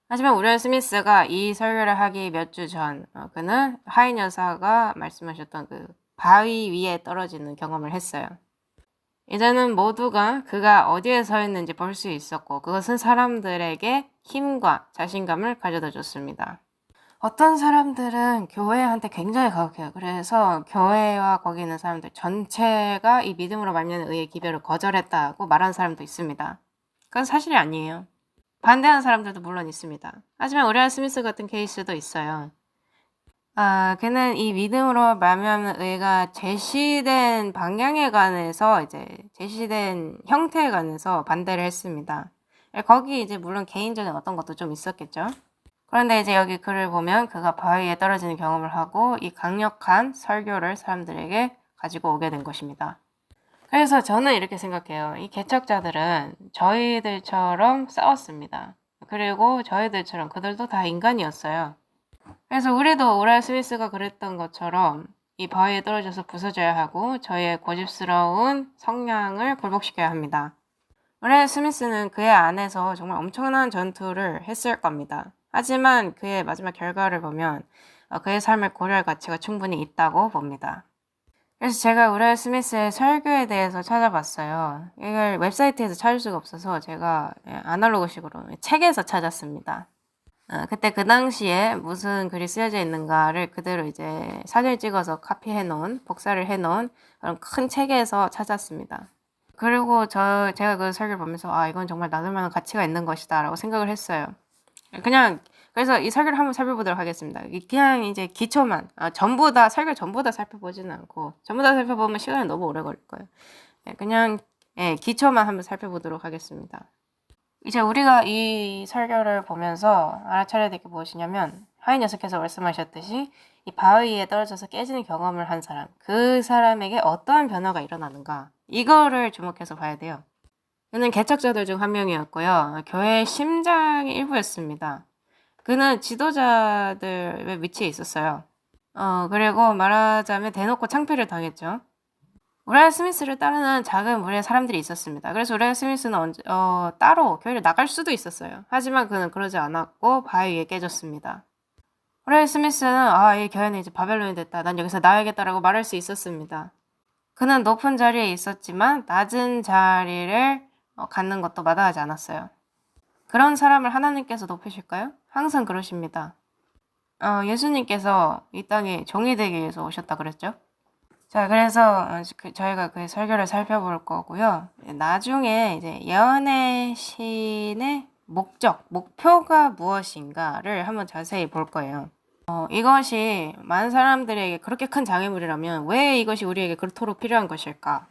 하지만 우리언 스미스가 이 설교를 하기 몇 주 전, 그는 화이트 여사가 말씀하셨던 그 바위 위에 떨어지는 경험을 했어요. 이제는 모두가 그가 어디에 서 있는지 볼 수 있었고 그것은 사람들에게 힘과 자신감을 가져다 줬습니다. 어떤 사람들은 교회한테 굉장히 가혹해요. 그래서 교회와 거기 있는 사람들 전체가 이 믿음으로 말미암는 의의 기별을 거절했다고 말하는 사람도 있습니다. 그건 사실이 아니에요. 반대하는 사람들도 물론 있습니다. 하지만 우리알 스미스 같은 케이스도 있어요. 그는 이 믿음으로 말미암는 의가 제시된 방향에 관해서 이제 제시된 형태에 관해서 반대를 했습니다. 거기 이제 물론 개인적인 어떤 것도 좀 있었겠죠. 그런데 이제 여기 글을 보면 그가 바위에 떨어지는 경험을 하고 이 강력한 설교를 사람들에게 가지고 오게 된 것입니다. 그래서 저는 이렇게 생각해요. 이 개척자들은 저희들처럼 싸웠습니다. 그리고 저희들처럼 그들도 다 인간이었어요. 그래서 우리도 오랄 스미스가 그랬던 것처럼 이 바위에 떨어져서 부서져야 하고 저희의 고집스러운 성향을 굴복시켜야 합니다. 오랄 스미스는 그의 안에서 정말 엄청난 전투를 했을 겁니다. 하지만 그의 마지막 결과를 보면 그의 삶을 고려할 가치가 충분히 있다고 봅니다. 그래서 제가 우랄 스미스의 설교에 대해서 찾아봤어요. 이걸 웹사이트에서 찾을 수가 없어서 제가 아날로그식으로 책에서 찾았습니다. 그때 그 당시에 무슨 글이 쓰여져 있는가를 그대로 이제 사진을 찍어서 카피해 놓은, 복사를 해 놓은 그런 큰 책에서 찾았습니다. 그리고 제가 그 설교를 보면서 이건 정말 나눌 만한 가치가 있는 것이다 라고 생각을 했어요. 그래서 이 설교를 한번 살펴보도록 하겠습니다. 그냥 이제 기초만, 설교 전부 다 살펴보지는 않고, 전부 다 살펴보면 시간이 너무 오래 걸릴 거예요. 그냥, 기초만 한번 살펴보도록 하겠습니다. 이제 우리가 이 설교를 보면서 알아차려야 될 게 무엇이냐면, 하인 녀석께서 말씀하셨듯이, 이 바위에 떨어져서 깨지는 경험을 한 사람, 그 사람에게 어떠한 변화가 일어나는가, 이거를 주목해서 봐야 돼요. 그는 개척자들 중 한 명이었고요. 교회의 심장의 일부였습니다. 그는 지도자들의 위치에 있었어요. 그리고 말하자면 대놓고 창피를 당했죠. 우라이어 스미스를 따르는 작은 무리의 사람들이 있었습니다. 그래서 우라이어 스미스는 따로 교회를 나갈 수도 있었어요. 하지만 그는 그러지 않았고 바위 위에 깨졌습니다. 우라이어 스미스는 이 교회는 이제 바벨론이 됐다. 난 여기서 나야겠다라고 말할 수 있었습니다. 그는 높은 자리에 있었지만 낮은 자리를 갖는 것도 마다하지 않았어요. 그런 사람을 하나님께서 높이실까요? 항상 그러십니다. 예수님께서 이 땅에 종이 되기 위해서 오셨다 그랬죠? 자, 그래서 저희가 그 설교를 살펴볼 거고요. 나중에 이제 예언의 신의 목표가 무엇인가를 한번 자세히 볼 거예요. 이것이 많은 사람들에게 그렇게 큰 장애물이라면 왜 이것이 우리에게 그토록 필요한 것일까?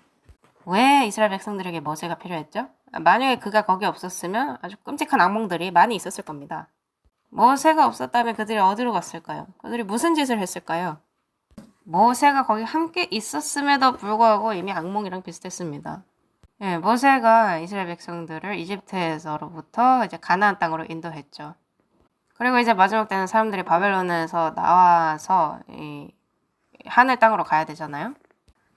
왜 이스라엘 백성들에게 모세가 필요했죠? 만약에 그가 거기 없었으면 아주 끔찍한 악몽들이 많이 있었을 겁니다. 모세가 없었다면 그들이 어디로 갔을까요? 그들이 무슨 짓을 했을까요? 모세가 거기 함께 있었음에도 불구하고 이미 악몽이랑 비슷했습니다. 모세가 이스라엘 백성들을 이집트에서로부터 이제 가나안 땅으로 인도했죠. 그리고 이제 마지막 때는 사람들이 바벨론에서 나와서 이 하늘 땅으로 가야 되잖아요.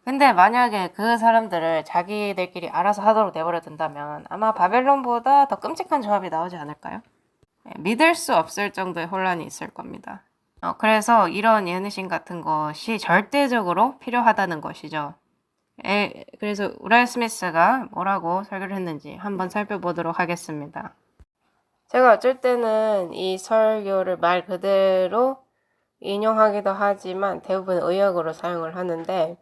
근데 만약에 그 사람들을 자기들끼리 알아서 하도록 내버려 둔다면 아마 바벨론보다 더 끔찍한 조합이 나오지 않을까요? 믿을 수 없을 정도의 혼란이 있을 겁니다. 그래서 이런 예언신 같은 것이 절대적으로 필요하다는 것이죠. 그래서 우라이어 스미스가 뭐라고 설교를 했는지 한번 살펴보도록 하겠습니다. 제가 어쩔 때는 이 설교를 말 그대로 인용하기도 하지만 대부분 의역으로 사용을 하는데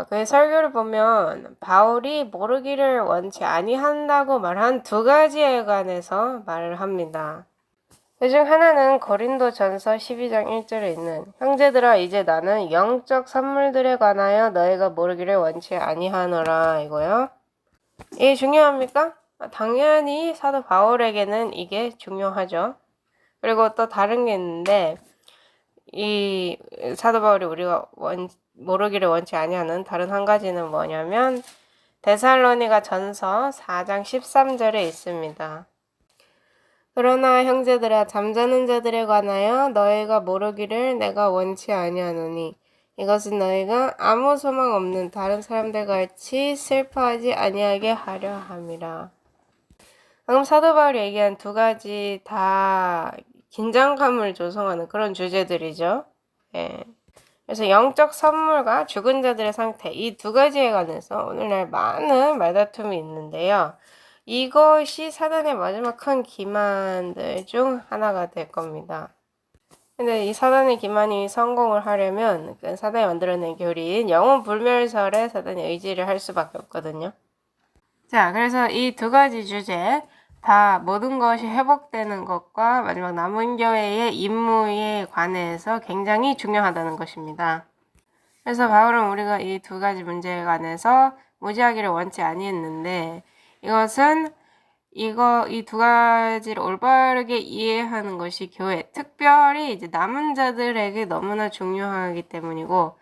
그 설교를 보면 바울이 모르기를 원치 아니한다고 말한 두 가지에 관해서 말을 합니다. 그중 하나는 고린도전서 12장 1절에 있는 형제들아 이제 나는 영적 선물들에 관하여 너희가 모르기를 원치 아니하노라 이거요. 이게 중요합니까? 당연히 사도 바울에게는 이게 중요하죠. 그리고 또 다른 게 있는데 이 사도 바울이 우리가 모르기를 원치 아니하는 다른 한 가지는 뭐냐면 데살로니가 전서 4장 13절에 있습니다. 그러나 형제들아 잠자는 자들에 관하여 너희가 모르기를 내가 원치 아니하노니 이것은 너희가 아무 소망 없는 다른 사람들과 같이 슬퍼하지 아니하게 하려 함이라. 방금 사도 바울이 얘기한 두 가지 다 긴장감을 조성하는 그런 주제들이죠. 예. 그래서 영적 선물과 죽은 자들의 상태, 이 두 가지에 관해서 오늘날 많은 말다툼이 있는데요. 이것이 사단의 마지막 큰 기만들 중 하나가 될 겁니다. 근데 이 사단의 기만이 성공을 하려면 그 사단이 만들어낸 교리인 영혼 불멸설에 사단이 의지를 할 수밖에 없거든요. 자, 그래서 이 두 가지 주제 다 모든 것이 회복되는 것과 마지막 남은 교회의 임무에 관해서 굉장히 중요하다는 것입니다. 그래서 바울은 우리가 이 두 가지 문제에 관해서 무지하기를 원치 아니했는데 이것은 이 두 가지를 올바르게 이해하는 것이 교회, 특별히 이제 남은 자들에게 너무나 중요하기 때문이고,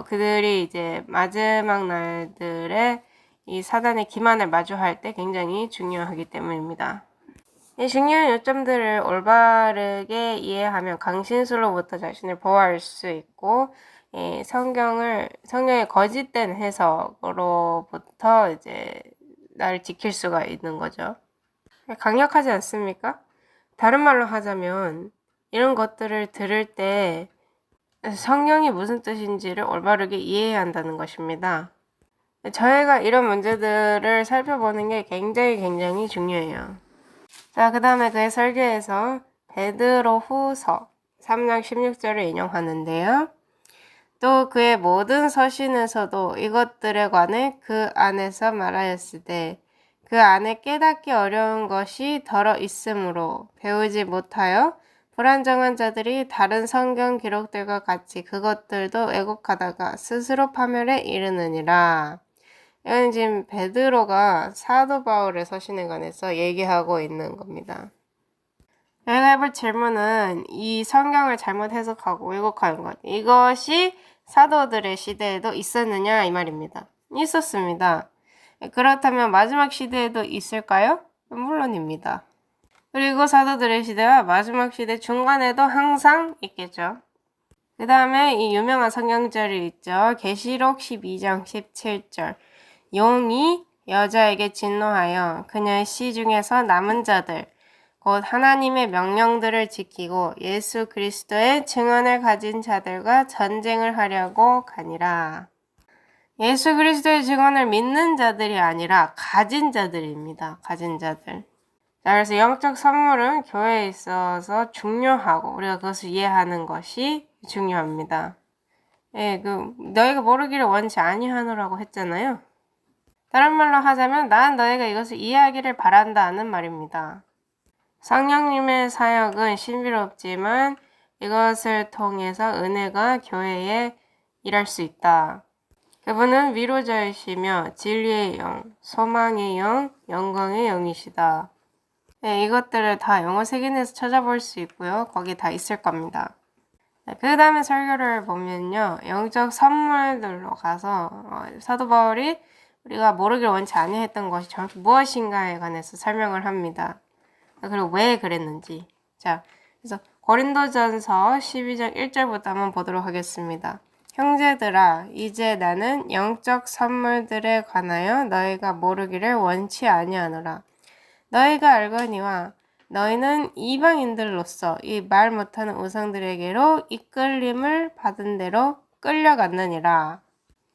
그들이 이제 마지막 날들에 이 사단의 기만을 마주할 때 굉장히 중요하기 때문입니다. 이 중요한 요점들을 올바르게 이해하면 강신술로부터 자신을 보호할 수 있고, 성경의 거짓된 해석으로부터 이제 나를 지킬 수가 있는 거죠. 강력하지 않습니까? 다른 말로 하자면 이런 것들을 들을 때 성령이 무슨 뜻인지를 올바르게 이해해야 한다는 것입니다. 저희가 이런 문제들을 살펴보는 게 굉장히 중요해요. 자, 그 다음에 그의 설교에서 베드로 후서 3장 16절을 인용하는데요. 또 그의 모든 서신에서도 이것들에 관해 그 안에서 말하였을 때 그 안에 깨닫기 어려운 것이 더러 있으므로 배우지 못하여 불안정한 자들이 다른 성경 기록들과 같이 그것들도 왜곡하다가 스스로 파멸에 이르느니라. 이건 지금 베드로가 사도 바울의 서신에 관해서 얘기하고 있는 겁니다. 내가 해볼 질문은 이 성경을 잘못 해석하고 왜곡하는 것. 이것이 사도들의 시대에도 있었느냐 이 말입니다. 있었습니다. 그렇다면 마지막 시대에도 있을까요? 물론입니다. 그리고 사도들의 시대와 마지막 시대 중간에도 항상 있겠죠. 그 다음에 이 유명한 성경절이 있죠. 계시록 12장 17절. 용이 여자에게 진노하여 그녀의 씨 중에서 남은 자들 곧 하나님의 명령들을 지키고 예수 그리스도의 증언을 가진 자들과 전쟁을 하려고 가니라. 예수 그리스도의 증언을 믿는 자들이 아니라 가진 자들입니다. 가진 자들. 자, 그래서 영적 선물은 교회에 있어서 중요하고 우리가 그것을 이해하는 것이 중요합니다. 예, 너희가 모르기를 원치 아니하노라고 했잖아요. 다른 말로 하자면 난 너희가 이것을 이해하기를 바란다는 말입니다. 성령님의 사역은 신비롭지만 이것을 통해서 은혜가 교회에 일할 수 있다. 그분은 위로자이시며 진리의 영, 소망의 영, 영광의 영이시다. 네, 이것들을 다 영어 세계에서 찾아볼 수 있고요. 거기 다 있을 겁니다. 네, 그 다음에 설교를 보면요. 영적 선물들로 가서 사도 바울이 우리가 모르길 원치 아니했던 것이 정확히 무엇인가에 관해서 설명을 합니다. 그리고 왜 그랬는지. 자, 그래서 고린도전서 12장 1절부터 한번 보도록 하겠습니다. 형제들아, 이제 나는 영적 선물들에 관하여 너희가 모르기를 원치 아니하노라. 너희가 알거니와 너희는 이방인들로서 이 말 못하는 우상들에게로 이끌림을 받은 대로 끌려갔느니라.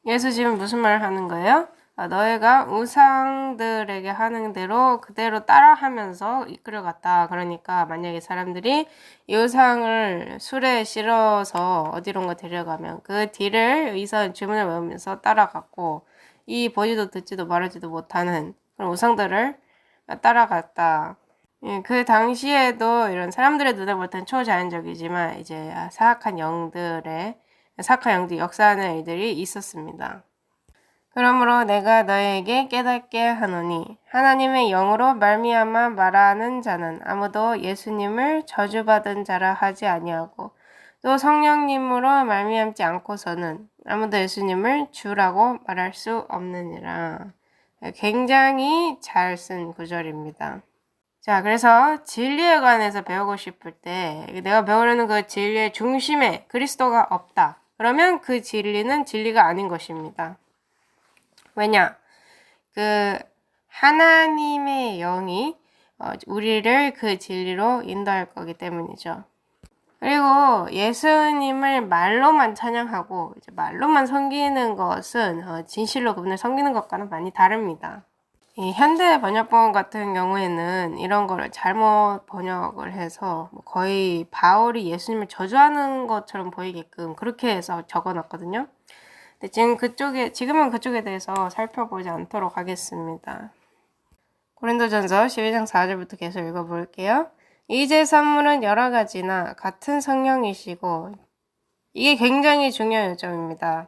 예수 지금 무슨 말을 하는 거예요? 너희가 우상들에게 하는 대로 그대로 따라하면서 이끌어갔다. 그러니까 만약에 사람들이 이 우상을 술에 실어서 어디론가 데려가면 그 뒤를 여기서 주문을 외우면서 따라갔고 이 보지도 듣지도 말하지도 못하는 그런 우상들을 따라갔다. 그 당시에도 이런 사람들의 눈에 볼 땐 초자연적이지만 이제 사악한 영들의 역사하는 일들이 있었습니다. 그러므로 내가 너에게 깨닫게 하노니 하나님의 영으로 말미암아 말하는 자는 아무도 예수님을 저주받은 자라 하지 아니하고 또 성령님으로 말미암지 않고서는 아무도 예수님을 주라고 말할 수 없느니라. 굉장히 잘 쓴 구절입니다. 자, 그래서 진리에 관해서 배우고 싶을 때 내가 배우려는 그 진리의 중심에 그리스도가 없다. 그러면 그 진리는 진리가 아닌 것입니다. 왜냐? 그 하나님의 영이 우리를 그 진리로 인도할 거기 때문이죠. 그리고 예수님을 말로만 찬양하고 이제 말로만 섬기는 것은 진실로 그분을 섬기는 것과는 많이 다릅니다. 이 현대 번역본 같은 경우에는 이런 거를 잘못 번역을 해서 거의 바울이 예수님을 저주하는 것처럼 보이게끔 그렇게 해서 적어놨거든요. 근데 지금은 그쪽에 대해서 살펴보지 않도록 하겠습니다. 고린도전서 12장 4절부터 계속 읽어볼게요. 이제 선물은 여러 가지나 같은 성령이시고, 이게 굉장히 중요한 요점입니다.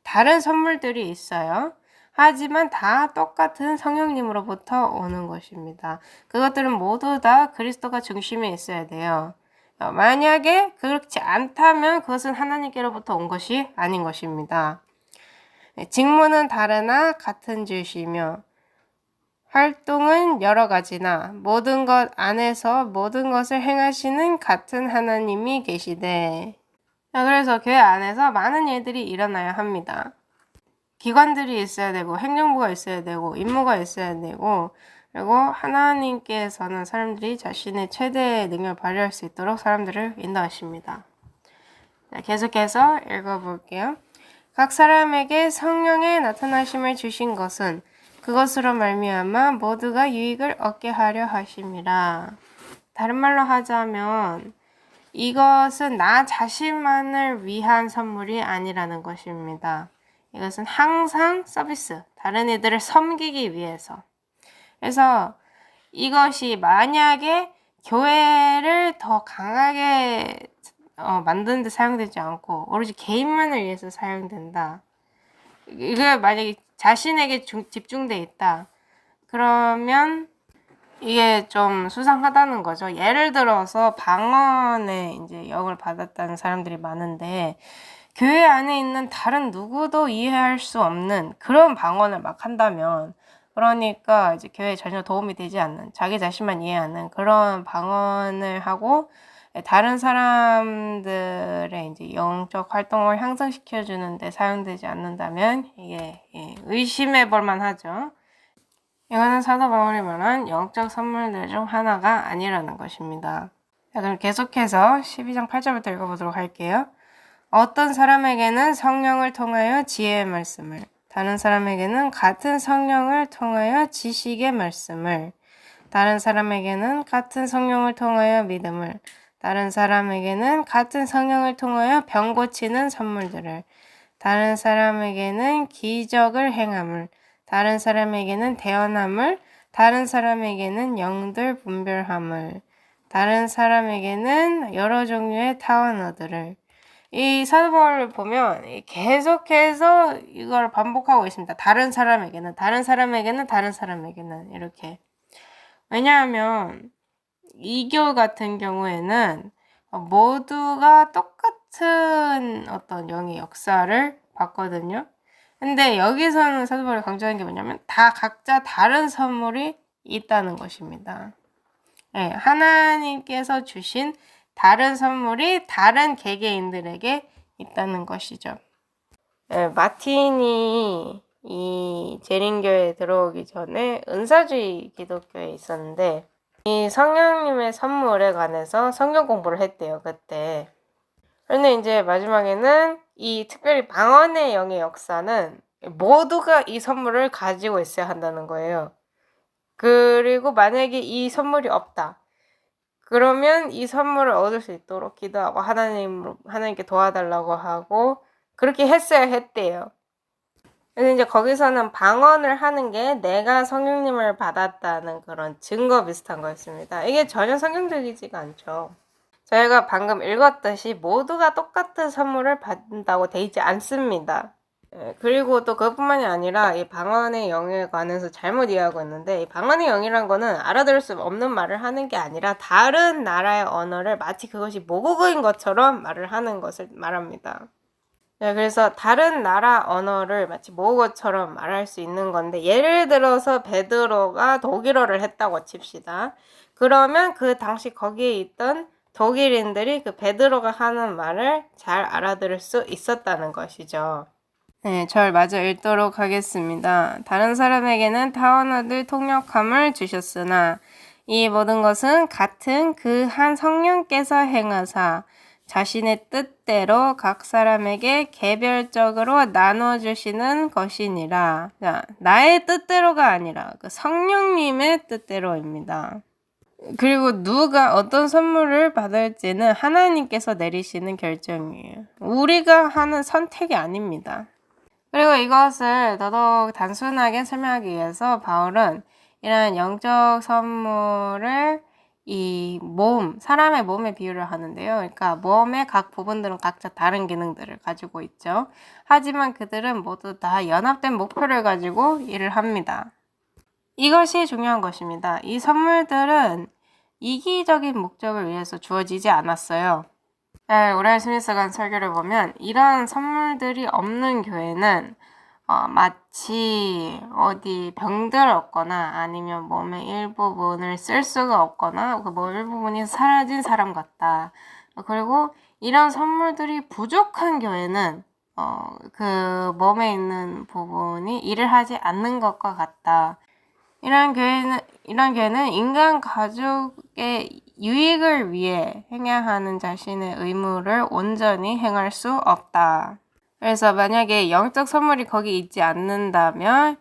다른 선물들이 있어요. 하지만 다 똑같은 성령님으로부터 오는 것입니다. 그것들은 모두 다 그리스도가 중심에 있어야 돼요. 만약에 그렇지 않다면 그것은 하나님께로부터 온 것이 아닌 것입니다. 직무는 다르나 같은 주시며 활동은 여러 가지나 모든 것 안에서 모든 것을 행하시는 같은 하나님이 계시되. 그래서 교회 안에서 많은 일들이 일어나야 합니다. 기관들이 있어야 되고 행정부가 있어야 되고 임무가 있어야 되고 그리고 하나님께서는 사람들이 자신의 최대의 능력을 발휘할 수 있도록 사람들을 인도하십니다. 계속해서 읽어볼게요. 각 사람에게 성령의 나타나심을 주신 것은 그것으로 말미암아 모두가 유익을 얻게 하려 하심이라. 다른 말로 하자면 이것은 나 자신만을 위한 선물이 아니라는 것입니다. 이것은 항상 서비스, 다른 이들을 섬기기 위해서. 그래서 이것이 만약에 교회를 더 강하게 만드는 데 사용되지 않고 오로지 개인만을 위해서 사용된다. 이게 만약에 자신에게 집중돼 있다. 그러면 이게 좀 수상하다는 거죠. 예를 들어서 방언에 이제 영을 받았다는 사람들이 많은데 교회 안에 있는 다른 누구도 이해할 수 없는 그런 방언을 막 한다면 그러니까 이제 교회에 전혀 도움이 되지 않는 자기 자신만 이해하는 그런 방언을 하고 다른 사람들의 이제 영적 활동을 향상시켜 주는데 사용되지 않는다면 이게 의심해 볼 만하죠. 이거는 사도 바울이 말한 영적 선물들 중 하나가 아니라는 것입니다. 자, 그럼 계속해서 12장 8절부터 읽어보도록 할게요. 어떤 사람에게는 성령을 통하여 지혜의 말씀을, 다른 사람에게는 같은 성령을 통하여 지식의 말씀을, 다른 사람에게는 같은 성령을 통하여 믿음을, 다른 사람에게는 같은 성령을 통하여 병 고치는 선물들을, 다른 사람에게는 기적을 행함을, 다른 사람에게는 대언함을, 다른 사람에게는 영들 분별함을, 다른 사람에게는 여러 종류의 타원어들을. 이 사도 바울을 보면 계속해서 이걸 반복하고 있습니다. 다른 사람에게는, 다른 사람에게는, 다른 사람에게는 이렇게. 왜냐하면 이교 같은 경우에는 모두가 똑같은 어떤 영의 역사를 봤거든요. 근데 여기서는 사도 바울이 강조하는 게 뭐냐면 다 각자 다른 선물이 있다는 것입니다. 네, 하나님께서 주신 다른 선물이 다른 개개인들에게 있다는 것이죠. 네, 마틴이 이 재림교회에 들어오기 전에 은사주의 기독교에 있었는데 이 성령님의 선물에 관해서 성경 공부를 했대요, 그때. 그런데 이제 마지막에는 이 특별히 방언의 영의 역사는 모두가 이 선물을 가지고 있어야 한다는 거예요. 그리고 만약에 이 선물이 없다. 그러면 이 선물을 얻을 수 있도록 기도하고 하나님께 도와달라고 하고 그렇게 했어야 했대요. 그래서 이제 거기서는 방언을 하는 게 내가 성령님을 받았다는 그런 증거 비슷한 거였습니다. 이게 전혀 성경적이지가 않죠. 저희가 방금 읽었듯이 모두가 똑같은 선물을 받는다고 돼 있지 않습니다. 그리고 또 그것뿐만이 아니라 이 방언의 영에 관해서 잘못 이해하고 있는데 이 방언의 영이란 거는 알아들을 수 없는 말을 하는 게 아니라 다른 나라의 언어를 마치 그것이 모국어인 것처럼 말을 하는 것을 말합니다. 그래서 다른 나라 언어를 마치 모국어처럼 말할 수 있는 건데 예를 들어서 베드로가 독일어를 했다고 칩시다. 그러면 그 당시 거기에 있던 독일인들이 그 베드로가 하는 말을 잘 알아들을 수 있었다는 것이죠. 네, 절 마저 읽도록 하겠습니다. 다른 사람에게는 타 언어들 통역함을 주셨으나 이 모든 것은 같은 그 한 성령께서 행하사 자신의 뜻대로 각 사람에게 개별적으로 나눠주시는 것이니라. 자, 나의 뜻대로가 아니라 그 성령님의 뜻대로입니다. 그리고 누가 어떤 선물을 받을지는 하나님께서 내리시는 결정이에요. 우리가 하는 선택이 아닙니다. 그리고 이것을 더더욱 단순하게 설명하기 위해서 바울은 이런 영적 선물을 이 몸, 사람의 몸에 비유를 하는데요. 그러니까 몸의 각 부분들은 각자 다른 기능들을 가지고 있죠. 하지만 그들은 모두 다 연합된 목표를 가지고 일을 합니다. 이것이 중요한 것입니다. 이 선물들은 이기적인 목적을 위해서 주어지지 않았어요. 우라엘 스미스가 한 설교를 보면 이런 선물들이 없는 교회는 마치 어디 병들었거나 아니면 몸의 일부분을 쓸 수가 없거나 그 몸 일부분이 사라진 사람 같다. 그리고 이런 선물들이 부족한 교회는 그 몸에 있는 부분이 일을 하지 않는 것과 같다. 이런 교회는 인간 가족의 유익을 위해 행해야 하는 자신의 의무를 온전히 행할 수 없다. 그래서 만약에 영적 선물이 거기 있지 않는다면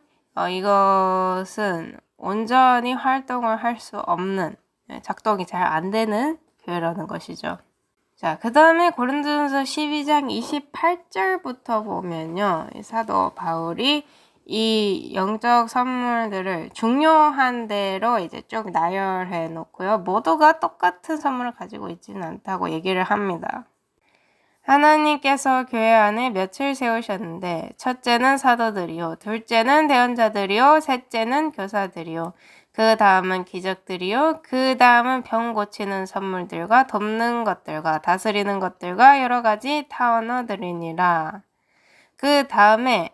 이것은 온전히 활동을 할 수 없는, 작동이 잘 안 되는 교회라는 것이죠. 자, 그 다음에 고린도전서 12장 28절부터 보면요. 사도 바울이 이 영적 선물들을 중요한 대로 이제 쭉 나열해 놓고요. 모두가 똑같은 선물을 가지고 있지는 않다고 얘기를 합니다. 하나님께서 교회 안에 몇을 세우셨는데 첫째는 사도들이요, 둘째는 대언자들이요, 셋째는 교사들이요, 그 다음은 기적들이요, 그 다음은 병 고치는 선물들과 돕는 것들과 다스리는 것들과 여러 가지 타 언어들이니라. 그 다음에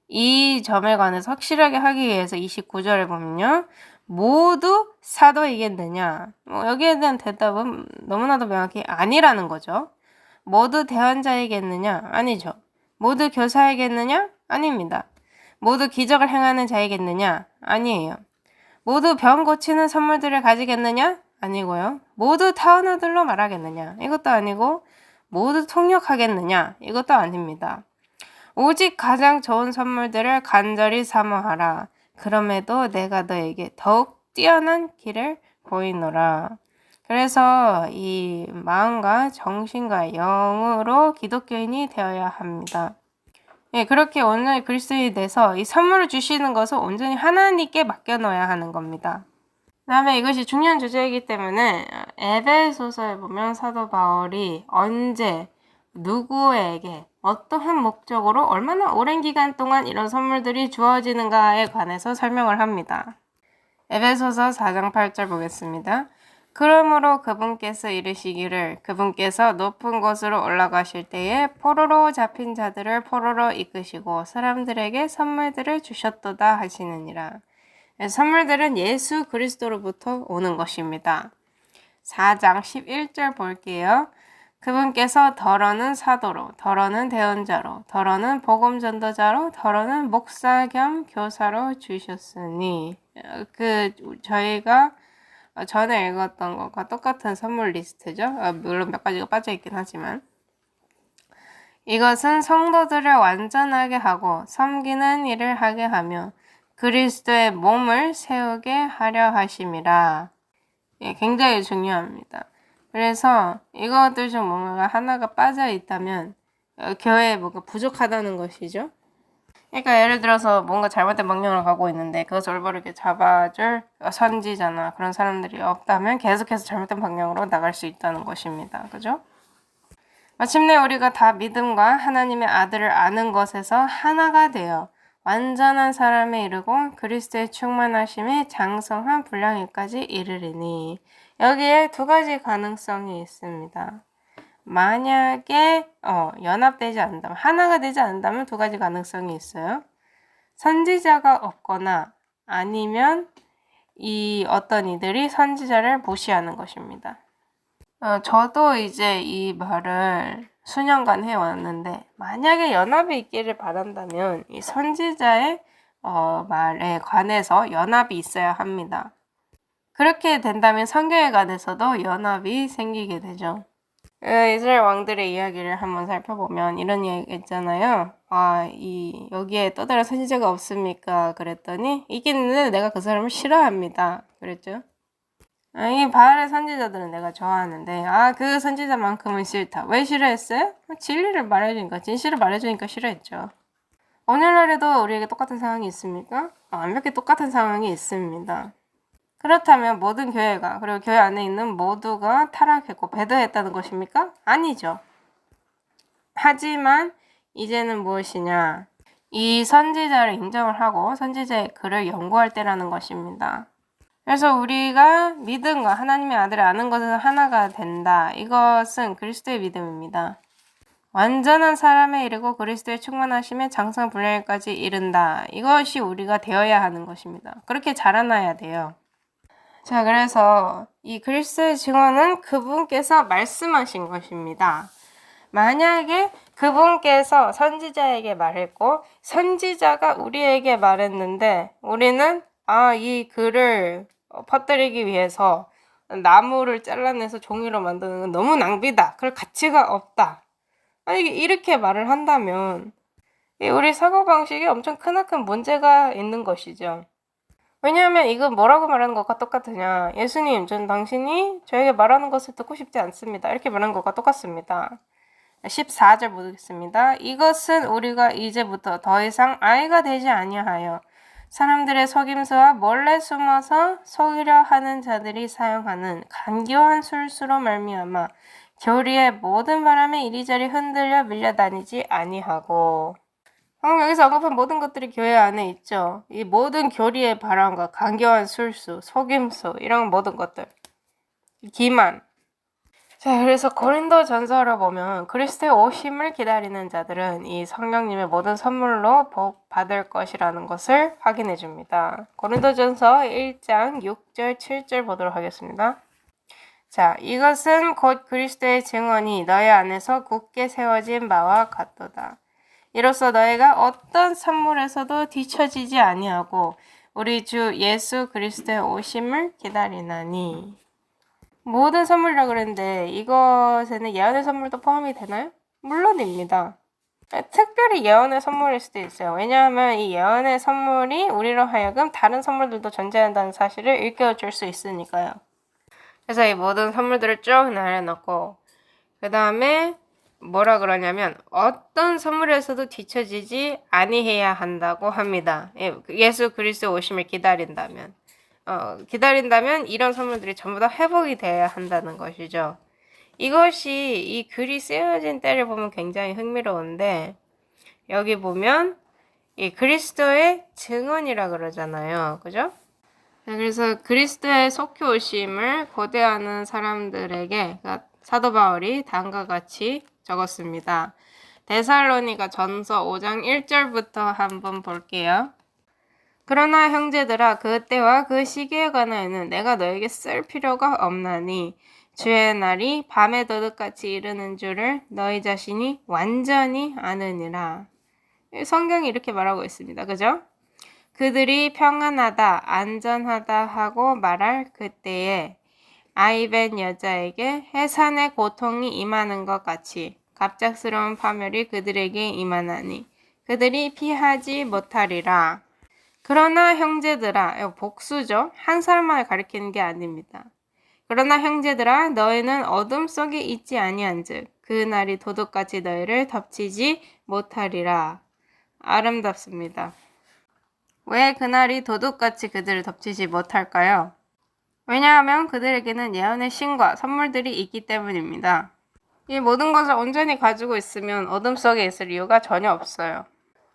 이 점에 관해서 확실하게 하기 위해서 29절을 보면요. 모두 사도이겠느냐? 여기에 대한 대답은 너무나도 명확히 아니라는 거죠. 모두 대언자이겠느냐? 아니죠. 모두 교사이겠느냐? 아닙니다. 모두 기적을 행하는 자이겠느냐? 아니에요. 모두 병 고치는 선물들을 가지겠느냐? 아니고요. 모두 타 언어들로 말하겠느냐? 이것도 아니고 모두 통역하겠느냐? 이것도 아닙니다. 오직 가장 좋은 선물들을 간절히 사모하라. 그럼에도 내가 너에게 더욱 뛰어난 길을 보이노라. 그래서 이 마음과 정신과 영으로 기독교인이 되어야 합니다. 그렇게 온전히 그리스도인이 돼서 이 선물을 주시는 것을 온전히 하나님께 맡겨놓아야 하는 겁니다. 그 다음에 이것이 중요한 주제이기 때문에 에베소서에 보면 사도 바울이 언제 누구에게 어떠한 목적으로 얼마나 오랜 기간 동안 이런 선물들이 주어지는가에 관해서 설명을 합니다. 에베소서 4장 8절 보겠습니다. 그러므로 그분께서 이르시기를 그분께서 높은 곳으로 올라가실 때에 포로로 잡힌 자들을 포로로 이끄시고 사람들에게 선물들을 주셨도다 하시느니라. 선물들은 예수 그리스도로부터 오는 것입니다. 4장 11절 볼게요. 그분께서 더러는 사도로, 더러는 대언자로, 더러는 복음 전도자로, 더러는 목사 겸 교사로 주셨으니 저희가 전에 읽었던 것과 똑같은 선물 리스트죠. 물론 몇 가지가 빠져있긴 하지만 이것은 성도들을 완전하게 하고 섬기는 일을 하게 하며 그리스도의 몸을 세우게 하려 하심이라. 굉장히 중요합니다. 그래서 이것들 중 뭔가 하나가 빠져 있다면 교회에 뭔가 부족하다는 것이죠. 그러니까 예를 들어서 뭔가 잘못된 방향으로 가고 있는데 그것을 올바르게 잡아줄 선지자나 그런 사람들이 없다면 계속해서 잘못된 방향으로 나갈 수 있다는 것입니다. 그죠? 마침내 우리가 다 믿음과 하나님의 아들을 아는 것에서 하나가 되어 완전한 사람에 이르고 그리스도의 충만하심에 장성한 분량에까지 이르리니. 여기에 두 가지 가능성이 있습니다. 만약에 연합되지 않는다면, 하나가 되지 않는다면 두 가지 가능성이 있어요. 선지자가 없거나 아니면 이 어떤 이들이 선지자를 무시하는 것입니다. 저도 이제 이 말을 수년간 해왔는데, 만약에 연합이 있기를 바란다면 이 선지자의 말에 관해서 연합이 있어야 합니다. 그렇게 된다면 성경에 관해서도 연합이 생기게 되죠. 이스라엘 왕들의 이야기를 한번 살펴보면 이런 이야기가 있잖아요. 여기에 또 다른 선지자가 없습니까? 그랬더니 있긴 있는데 내가 그 사람을 싫어합니다. 그랬죠. 이 바알의 선지자들은 내가 좋아하는데 그 선지자만큼은 싫다. 왜 싫어했어요? 진리를 말해주니까, 진실을 말해주니까 싫어했죠. 오늘날에도 우리에게 똑같은 상황이 있습니까? 완벽히 똑같은 상황이 있습니다. 그렇다면 모든 교회가, 그리고 교회 안에 있는 모두가 타락했고 배도했다는 것입니까? 아니죠. 하지만 이제는 무엇이냐? 이 선지자를 인정을 하고 선지자의 글을 연구할 때라는 것입니다. 그래서 우리가 믿음과 하나님의 아들을 아는 것은 하나가 된다. 이것은 그리스도의 믿음입니다. 완전한 사람에 이르고 그리스도의 충만하심에 장성분량까지 이른다. 이것이 우리가 되어야 하는 것입니다. 그렇게 자라나야 돼요. 자, 그래서 이 그리스도의 증언은 그분께서 말씀하신 것입니다. 만약에 그분께서 선지자에게 말했고 선지자가 우리에게 말했는데 우리는 이 글을 퍼뜨리기 위해서 나무를 잘라내서 종이로 만드는 건 너무 낭비다. 그럴 가치가 없다. 이렇게 말을 한다면 우리 사고방식에 엄청 크나큰 문제가 있는 것이죠. 왜냐하면 이건 뭐라고 말하는 것과 똑같으냐. 예수님, 전 당신이 저에게 말하는 것을 듣고 싶지 않습니다. 이렇게 말하는 것과 똑같습니다. 14절 보겠습니다. 이것은 우리가 이제부터 더 이상 아이가 되지 아니하여 사람들의 속임수와 몰래 숨어서 속이려 하는 자들이 사용하는 간교한 술수로 말미암아 교리의 모든 바람에 이리저리 흔들려 밀려다니지 아니하고. 여기서 언급한 모든 것들이 교회 안에 있죠. 이 모든 교리의 바람과 간교한 술수, 속임수 이런 모든 것들. 기만. 자, 그래서 고린도 전서를 보면 그리스도의 오심을 기다리는 자들은 이 성령님의 모든 선물로 복 받을 것이라는 것을 확인해 줍니다. 고린도 전서 1장 6절 7절 보도록 하겠습니다. 자, 이것은 곧 그리스도의 증언이 너희 안에서 굳게 세워진 바와 같도다. 이로써 너희가 어떤 선물에서도 뒤처지지 아니하고 우리 주 예수 그리스도의 오심을 기다리나니. 모든 선물이라고 그랬는데 이것에는 예언의 선물도 포함이 되나요? 물론입니다. 특별히 예언의 선물일 수도 있어요. 왜냐하면 이 예언의 선물이 우리로 하여금 다른 선물들도 존재한다는 사실을 일깨워줄 수 있으니까요. 그래서 이 모든 선물들을 쭉 나눠놓고 그 다음에 뭐라 그러냐면 어떤 선물에서도 뒤처지지 아니해야 한다고 합니다. 예수 그리스도 오심을 기다린다면 이런 선물들이 전부 다 회복이 돼야 한다는 것이죠. 이것이 이 글이 쓰여진 때를 보면 굉장히 흥미로운데 여기 보면 이 그리스도의 증언이라 그러잖아요. 그죠? 그래서 그리스도의 속히 오심을 고대하는 사람들에게 사도 바울이 다음과 같이 적었습니다. 데살로니가 전서 5장 1절부터 한번 볼게요. 그러나 형제들아 그 때와 그 시기에 관하여는 내가 너에게 쓸 필요가 없나니 주의 날이 밤에 도둑같이 이르는 줄을 너희 자신이 완전히 아느니라. 성경이 이렇게 말하고 있습니다. 그죠? 그들이 평안하다, 안전하다 하고 말할 그때에 아이벤 여자에게 해산의 고통이 임하는 것 같이 갑작스러운 파멸이 그들에게 임하나니 그들이 피하지 못하리라. 그러나 형제들아, 복수죠. 한 사람만을 가리키는 게 아닙니다. 그러나 형제들아, 너희는 어둠 속에 있지 아니한즉 그 날이 도둑같이 너희를 덮치지 못하리라. 아름답습니다. 왜 그날이 도둑같이 그들을 덮치지 못할까요? 왜냐하면 그들에게는 예언의 신과 선물들이 있기 때문입니다. 이 모든 것을 온전히 가지고 있으면 어둠 속에 있을 이유가 전혀 없어요.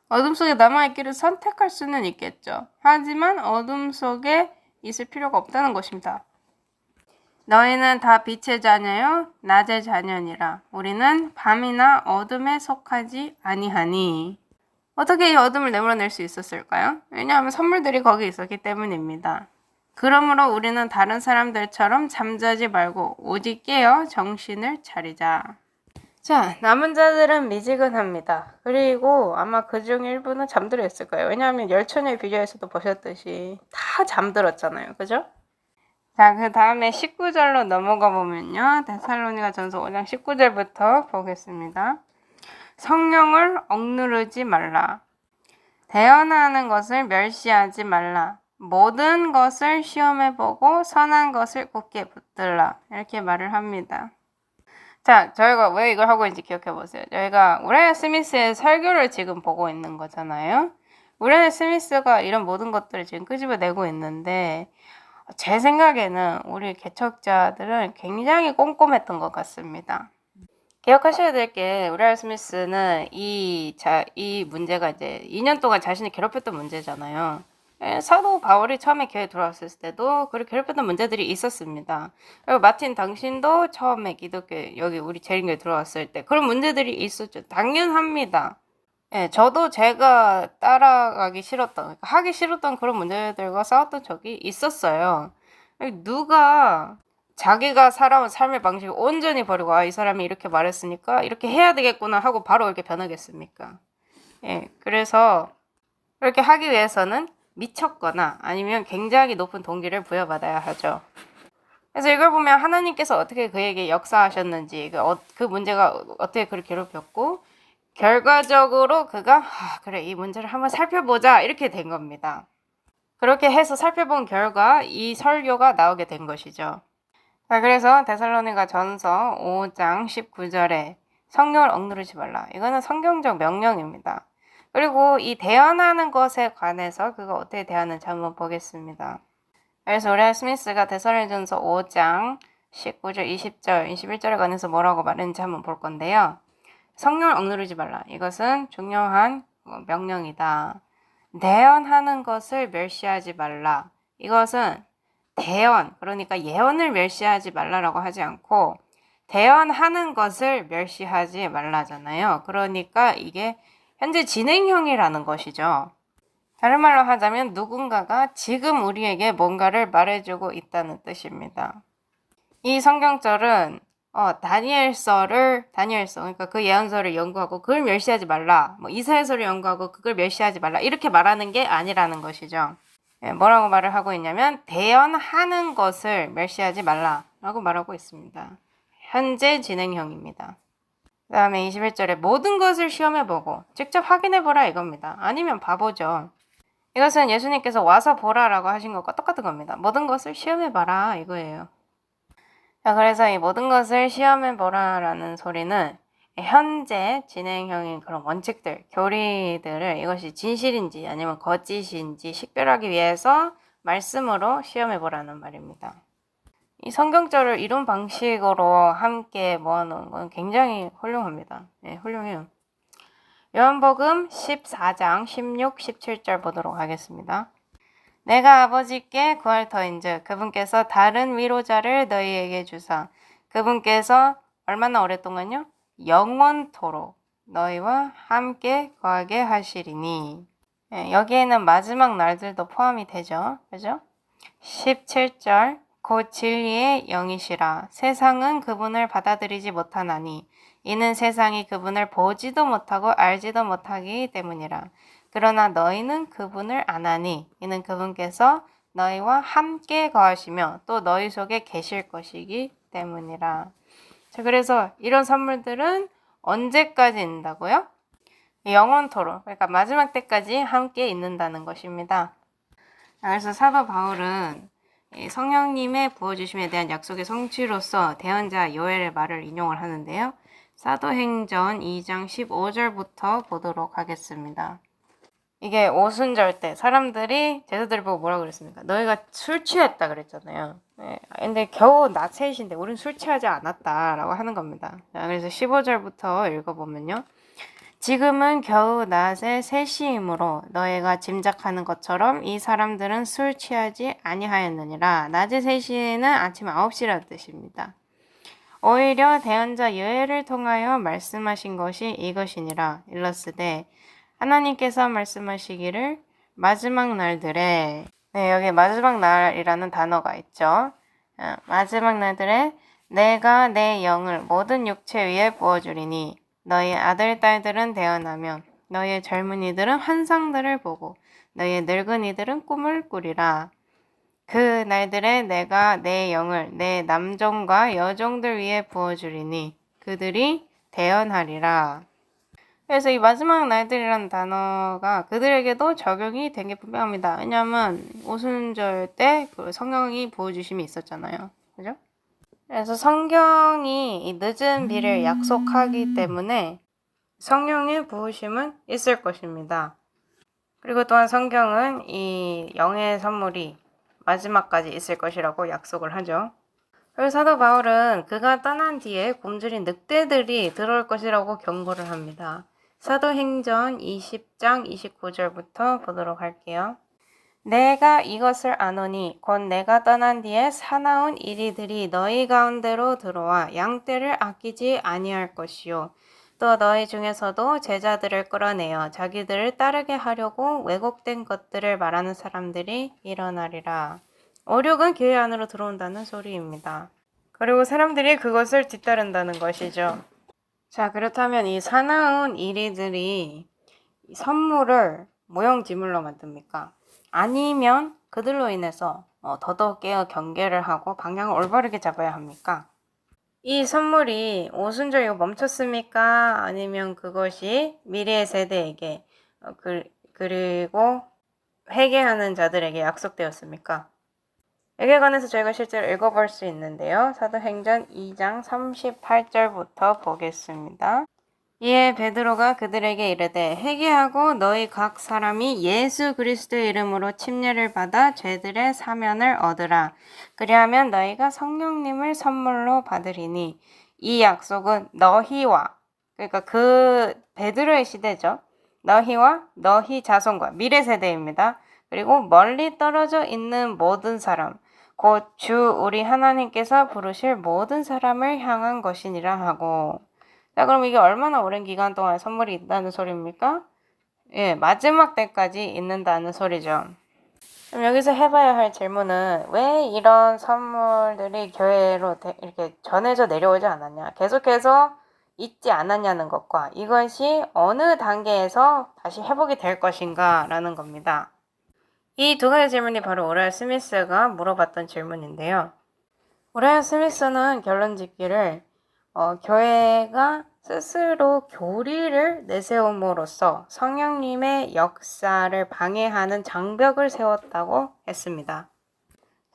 어둠 속에 남아있기를 선택할 수는 있겠죠. 하지만 어둠 속에 있을 필요가 없다는 것입니다. 너희는 다 빛의 자녀요 낮의 자녀니라. 우리는 밤이나 어둠에 속하지 아니하니. 어떻게 이 어둠을 내몰아낼 수 있었을까요? 왜냐하면 선물들이 거기 있었기 때문입니다. 그러므로 우리는 다른 사람들처럼 잠자지 말고 오직 깨어 정신을 차리자. 자, 남은 자들은 미지근합니다. 그리고 아마 그중 일부는 잠들어 있을 거예요. 왜냐하면 열처녀의 비유에서도 보셨듯이 다 잠들었잖아요. 그죠? 자, 그 다음에 19절로 넘어가 보면요. 데살로니가전서 5장 19절부터 보겠습니다. 성령을 억누르지 말라. 대언하는 것을 멸시하지 말라. 모든 것을 시험해보고 선한 것을 굳게 붙들라. 이렇게 말을 합니다. 자, 저희가 왜 이걸 하고 있는지 기억해보세요. 저희가 우라이아 스미스의 설교를 지금 보고 있는 거잖아요. 우라이아 스미스가 이런 모든 것들을 지금 끄집어내고 있는데 제 생각에는 우리 개척자들은 굉장히 꼼꼼했던 것 같습니다. 기억하셔야 될 게 우라이아 스미스는 이 문제가 이제 2년 동안 자신을 괴롭혔던 문제잖아요. 사도 바울이 처음에 교회에 들어왔을 때도 그렇게 괴롭혔던 문제들이 있었습니다. 그리고 마틴 당신도 처음에 기독교 여기 우리 재림교회 들어왔을 때 그런 문제들이 있었죠. 당연합니다. 예, 저도 제가 따라가기 싫었던, 그러니까 하기 싫었던 그런 문제들과 싸웠던 적이 있었어요. 누가 자기가 살아온 삶의 방식을 온전히 버리고 이 사람이 이렇게 말했으니까 이렇게 해야 되겠구나 하고 바로 이렇게 변하겠습니까? 예, 그래서 그렇게 하기 위해서는 미쳤거나 아니면 굉장히 높은 동기를 부여받아야 하죠. 그래서 이걸 보면 하나님께서 어떻게 그에게 역사하셨는지 그 문제가 어떻게 그를 괴롭혔고 결과적으로 그가 그래 이 문제를 한번 살펴보자 이렇게 된 겁니다. 그렇게 해서 살펴본 결과 이 설교가 나오게 된 것이죠. 자, 그래서 데살로니가 전서 5장 19절에 성령을 억누르지 말라. 이거는 성경적 명령입니다. 그리고 이 대언하는 것에 관해서 그가 어떻게 대하는지 한번 보겠습니다. 그래서 우라이아 스미스가 데살로니전서 5장 19절, 20절, 21절에 관해서 뭐라고 말했는지 한번 볼 건데요. 성령을 억누르지 말라. 이것은 중요한 명령이다. 대언하는 것을 멸시하지 말라. 이것은 대언, 그러니까 예언을 멸시하지 말라라고 하지 않고 대언하는 것을 멸시하지 말라잖아요. 그러니까 이게 현재 진행형이라는 것이죠. 다른 말로 하자면 누군가가 지금 우리에게 뭔가를 말해주고 있다는 뜻입니다. 이 성경절은 다니엘서, 그러니까 그 예언서를 연구하고 그걸 멸시하지 말라. 이사야서를 연구하고 그걸 멸시하지 말라. 이렇게 말하는 게 아니라는 것이죠. 뭐라고 말을 하고 있냐면 대언하는 것을 멸시하지 말라라고 말하고 있습니다. 현재 진행형입니다. 그 다음에 21절에 모든 것을 시험해보고 직접 확인해보라 이겁니다. 아니면 바보죠. 이것은 예수님께서 와서 보라라고 하신 것과 똑같은 겁니다. 모든 것을 시험해봐라 이거예요. 자, 그래서 이 모든 것을 시험해보라라는 소리는 현재 진행형인 그런 원칙들, 교리들을 이것이 진실인지 아니면 거짓인지 식별하기 위해서 말씀으로 시험해보라는 말입니다. 이 성경절을 이런 방식으로 함께 모아놓은 건 굉장히 훌륭합니다. 네, 훌륭해요. 요한복음 14장 16, 17절 보도록 하겠습니다. 내가 아버지께 구할 터인즉 그분께서 다른 위로자를 너희에게 주사 그분께서 얼마나 오랫동안요? 영원토록 너희와 함께 거하게 하시리니. 여기에는 마지막 날들도 포함이 되죠. 그죠? 17절 곧 진리의 영이시라 세상은 그분을 받아들이지 못하나니 이는 세상이 그분을 보지도 못하고 알지도 못하기 때문이라. 그러나 너희는 그분을 아나니 이는 그분께서 너희와 함께 거하시며 또 너희 속에 계실 것이기 때문이라. 자, 그래서 이런 선물들은 언제까지 있는다고요? 영원토록, 그러니까 마지막 때까지 함께 있는다는 것입니다. 그래서 사도 바울은 성령님의 부어주심에 대한 약속의 성취로서 대언자 요엘의 말을 인용을 하는데요. 사도행전 2장 15절부터 보도록 하겠습니다. 이게 오순절 때 사람들이 제자들을 보고 뭐라 그랬습니까? 너희가 술 취했다 그랬잖아요. 근데 겨우 낮 3시인데 우린 술 취하지 않았다라고 하는 겁니다. 자, 그래서 15절부터 읽어보면요. 지금은 겨우 낮에 3시이므로 너희가 짐작하는 것처럼 이 사람들은 술 취하지 아니하였느니라. 낮에 3시에는 아침 9시라는 뜻입니다. 오히려 대언자 요엘을 통하여 말씀하신 것이 이것이니라. 일러스되 하나님께서 말씀하시기를 마지막 날들에 네, 여기 마지막 날이라는 단어가 있죠. 마지막 날들에 내가 내 영을 모든 육체 위에 부어주리니 너희 아들, 딸들은 대언하며 너희의 젊은이들은 환상들을 보고 너희의 늙은이들은 꿈을 꾸리라. 그 날들에 내가 내 영을 내 남종과 여종들 위에 부어주리니 그들이 대언하리라. 그래서 이 마지막 날들이라는 단어가 그들에게도 적용이 된 게 분명합니다. 왜냐하면 오순절 때 그 성령이 부어주심이 있었잖아요. 그죠? 그래서 성경이 이 늦은 비를 약속하기 때문에 성령의 부으심은 있을 것입니다. 그리고 또한 성경은 이 영의 선물이 마지막까지 있을 것이라고 약속을 하죠. 그리고 사도 바울은 그가 떠난 뒤에 굶주린 늑대들이 들어올 것이라고 경고를 합니다. 사도행전 20장 29절부터 보도록 할게요. 내가 이것을 아노니 곧 내가 떠난 뒤에 사나운 이리들이 너희 가운데로 들어와 양떼를 아끼지 아니할 것이요 또 너희 중에서도 제자들을 끌어내어 자기들을 따르게 하려고 왜곡된 것들을 말하는 사람들이 일어나리라. 오륙은 교회 안으로 들어온다는 소리입니다. 그리고 사람들이 그것을 뒤따른다는 것이죠. 자, 그렇다면 이 사나운 이리들이 선물을 모형지물로 만듭니까? 아니면 그들로 인해서 더더욱 깨어 경계를 하고 방향을 올바르게 잡아야 합니까? 이 선물이 오순절에 멈췄습니까? 아니면 그것이 미래의 세대에게 그리고 회개하는 자들에게 약속되었습니까? 여기에 관해서 저희가 실제로 읽어볼 수 있는데요. 사도행전 2장 38절부터 보겠습니다. 이에 베드로가 그들에게 이르되 회개하고 너희 각 사람이 예수 그리스도의 이름으로 침례를 받아 죄들의 사면을 얻으라. 그리하면 너희가 성령님을 선물로 받으리니 이 약속은 너희와 그러니까 그 베드로의 시대죠. 너희와 너희 자손과 미래 세대입니다. 그리고 멀리 떨어져 있는 모든 사람 곧 주 우리 하나님께서 부르실 모든 사람을 향한 것이니라 하고 자, 그럼 이게 얼마나 오랜 기간 동안 선물이 있다는 소리입니까? 예, 마지막 때까지 있는다는 소리죠. 그럼 여기서 해봐야 할 질문은 왜 이런 선물들이 교회로 이렇게 전해져 내려오지 않았냐? 계속해서 있지 않았냐는 것과 이것이 어느 단계에서 다시 회복이 될 것인가 라는 겁니다. 이 두 가지 질문이 바로 오라이어 스미스가 물어봤던 질문인데요. 오라이어 스미스는 결론 짓기를 교회가 스스로 교리를 내세움으로써 성령님의 역사를 방해하는 장벽을 세웠다고 했습니다.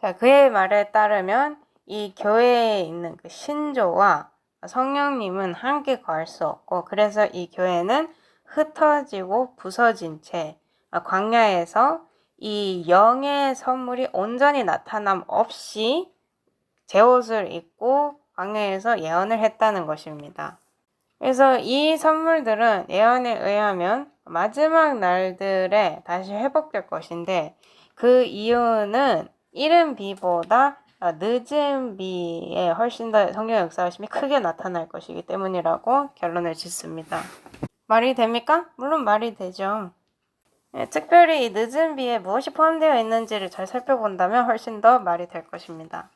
자, 그의 말에 따르면 이 교회에 있는 그 신조와 성령님은 함께 거할 수 없고 그래서 이 교회는 흩어지고 부서진 채 광야에서 이 영의 선물이 온전히 나타남 없이 제 옷을 입고 광야에서 예언을 했다는 것입니다. 그래서 이 선물들은 예언에 의하면 마지막 날들에 다시 회복될 것인데 그 이유는 이른 비보다 늦은 비에 훨씬 더 성령 역사하심이 크게 나타날 것이기 때문이라고 결론을 짓습니다. 말이 됩니까? 물론 말이 되죠. 특별히 이 늦은 비에 무엇이 포함되어 있는지를 잘 살펴본다면 훨씬 더 말이 될 것입니다.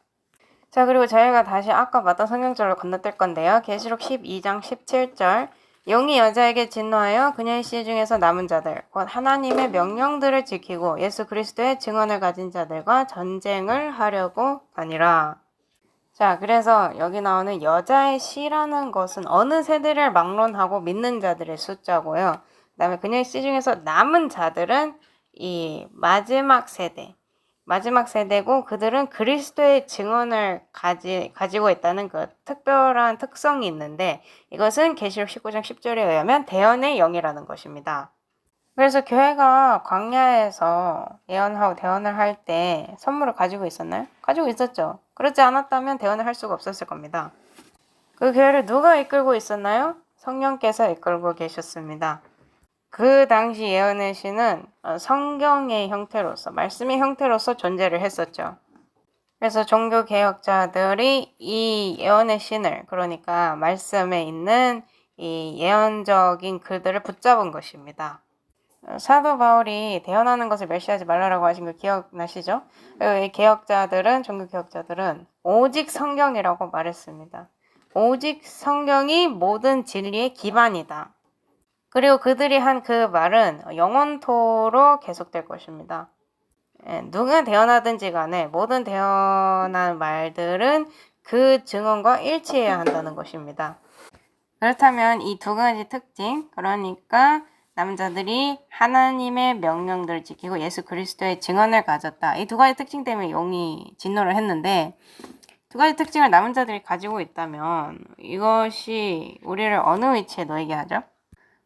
자, 그리고 저희가 다시 아까 봤던 성경절을 건너뛸 건데요. 계시록 12장 17절 영이 여자에게 진노하여 그녀의 씨 중에서 남은 자들 곧 하나님의 명령들을 지키고 예수 그리스도의 증언을 가진 자들과 전쟁을 하려고 하니라. 자, 그래서 여기 나오는 여자의 씨라는 것은 어느 세대를 막론하고 믿는 자들의 숫자고요. 그 다음에 그녀의 씨 중에서 남은 자들은 이 마지막 세대고 그들은 그리스도의 증언을 가지고 있다는 그 특별한 특성이 있는데 이것은 계시록 19장 10절에 의하면 대언의 영이라는 것입니다. 그래서 교회가 광야에서 예언하고 대언을 할 때 선물을 가지고 있었나요? 가지고 있었죠. 그렇지 않았다면 대언을 할 수가 없었을 겁니다. 그 교회를 누가 이끌고 있었나요? 성령께서 이끌고 계셨습니다. 그 당시 예언의 신은 성경의 형태로서, 말씀의 형태로서 존재를 했었죠. 그래서 종교개혁자들이 이 예언의 신을, 그러니까 말씀에 있는 이 예언적인 글들을 붙잡은 것입니다. 사도 바울이 대언하는 것을 멸시하지 말라라고 하신 거 기억나시죠? 이 개혁자들은, 종교 개혁자들은 오직 성경이라고 말했습니다. 오직 성경이 모든 진리의 기반이다. 그리고 그들이 한 그 말은 영원토록 계속될 것입니다. 누가 대언하든지 간에 모든 대언한 말들은 그 증언과 일치해야 한다는 것입니다. 그렇다면 이 두 가지 특징, 그러니까 남자들이 하나님의 명령들을 지키고 예수 그리스도의 증언을 가졌다. 이 두 가지 특징 때문에 용이 진노를 했는데, 두 가지 특징을 남은 자들이 가지고 있다면 이것이 우리를 어느 위치에 놓이게 하죠?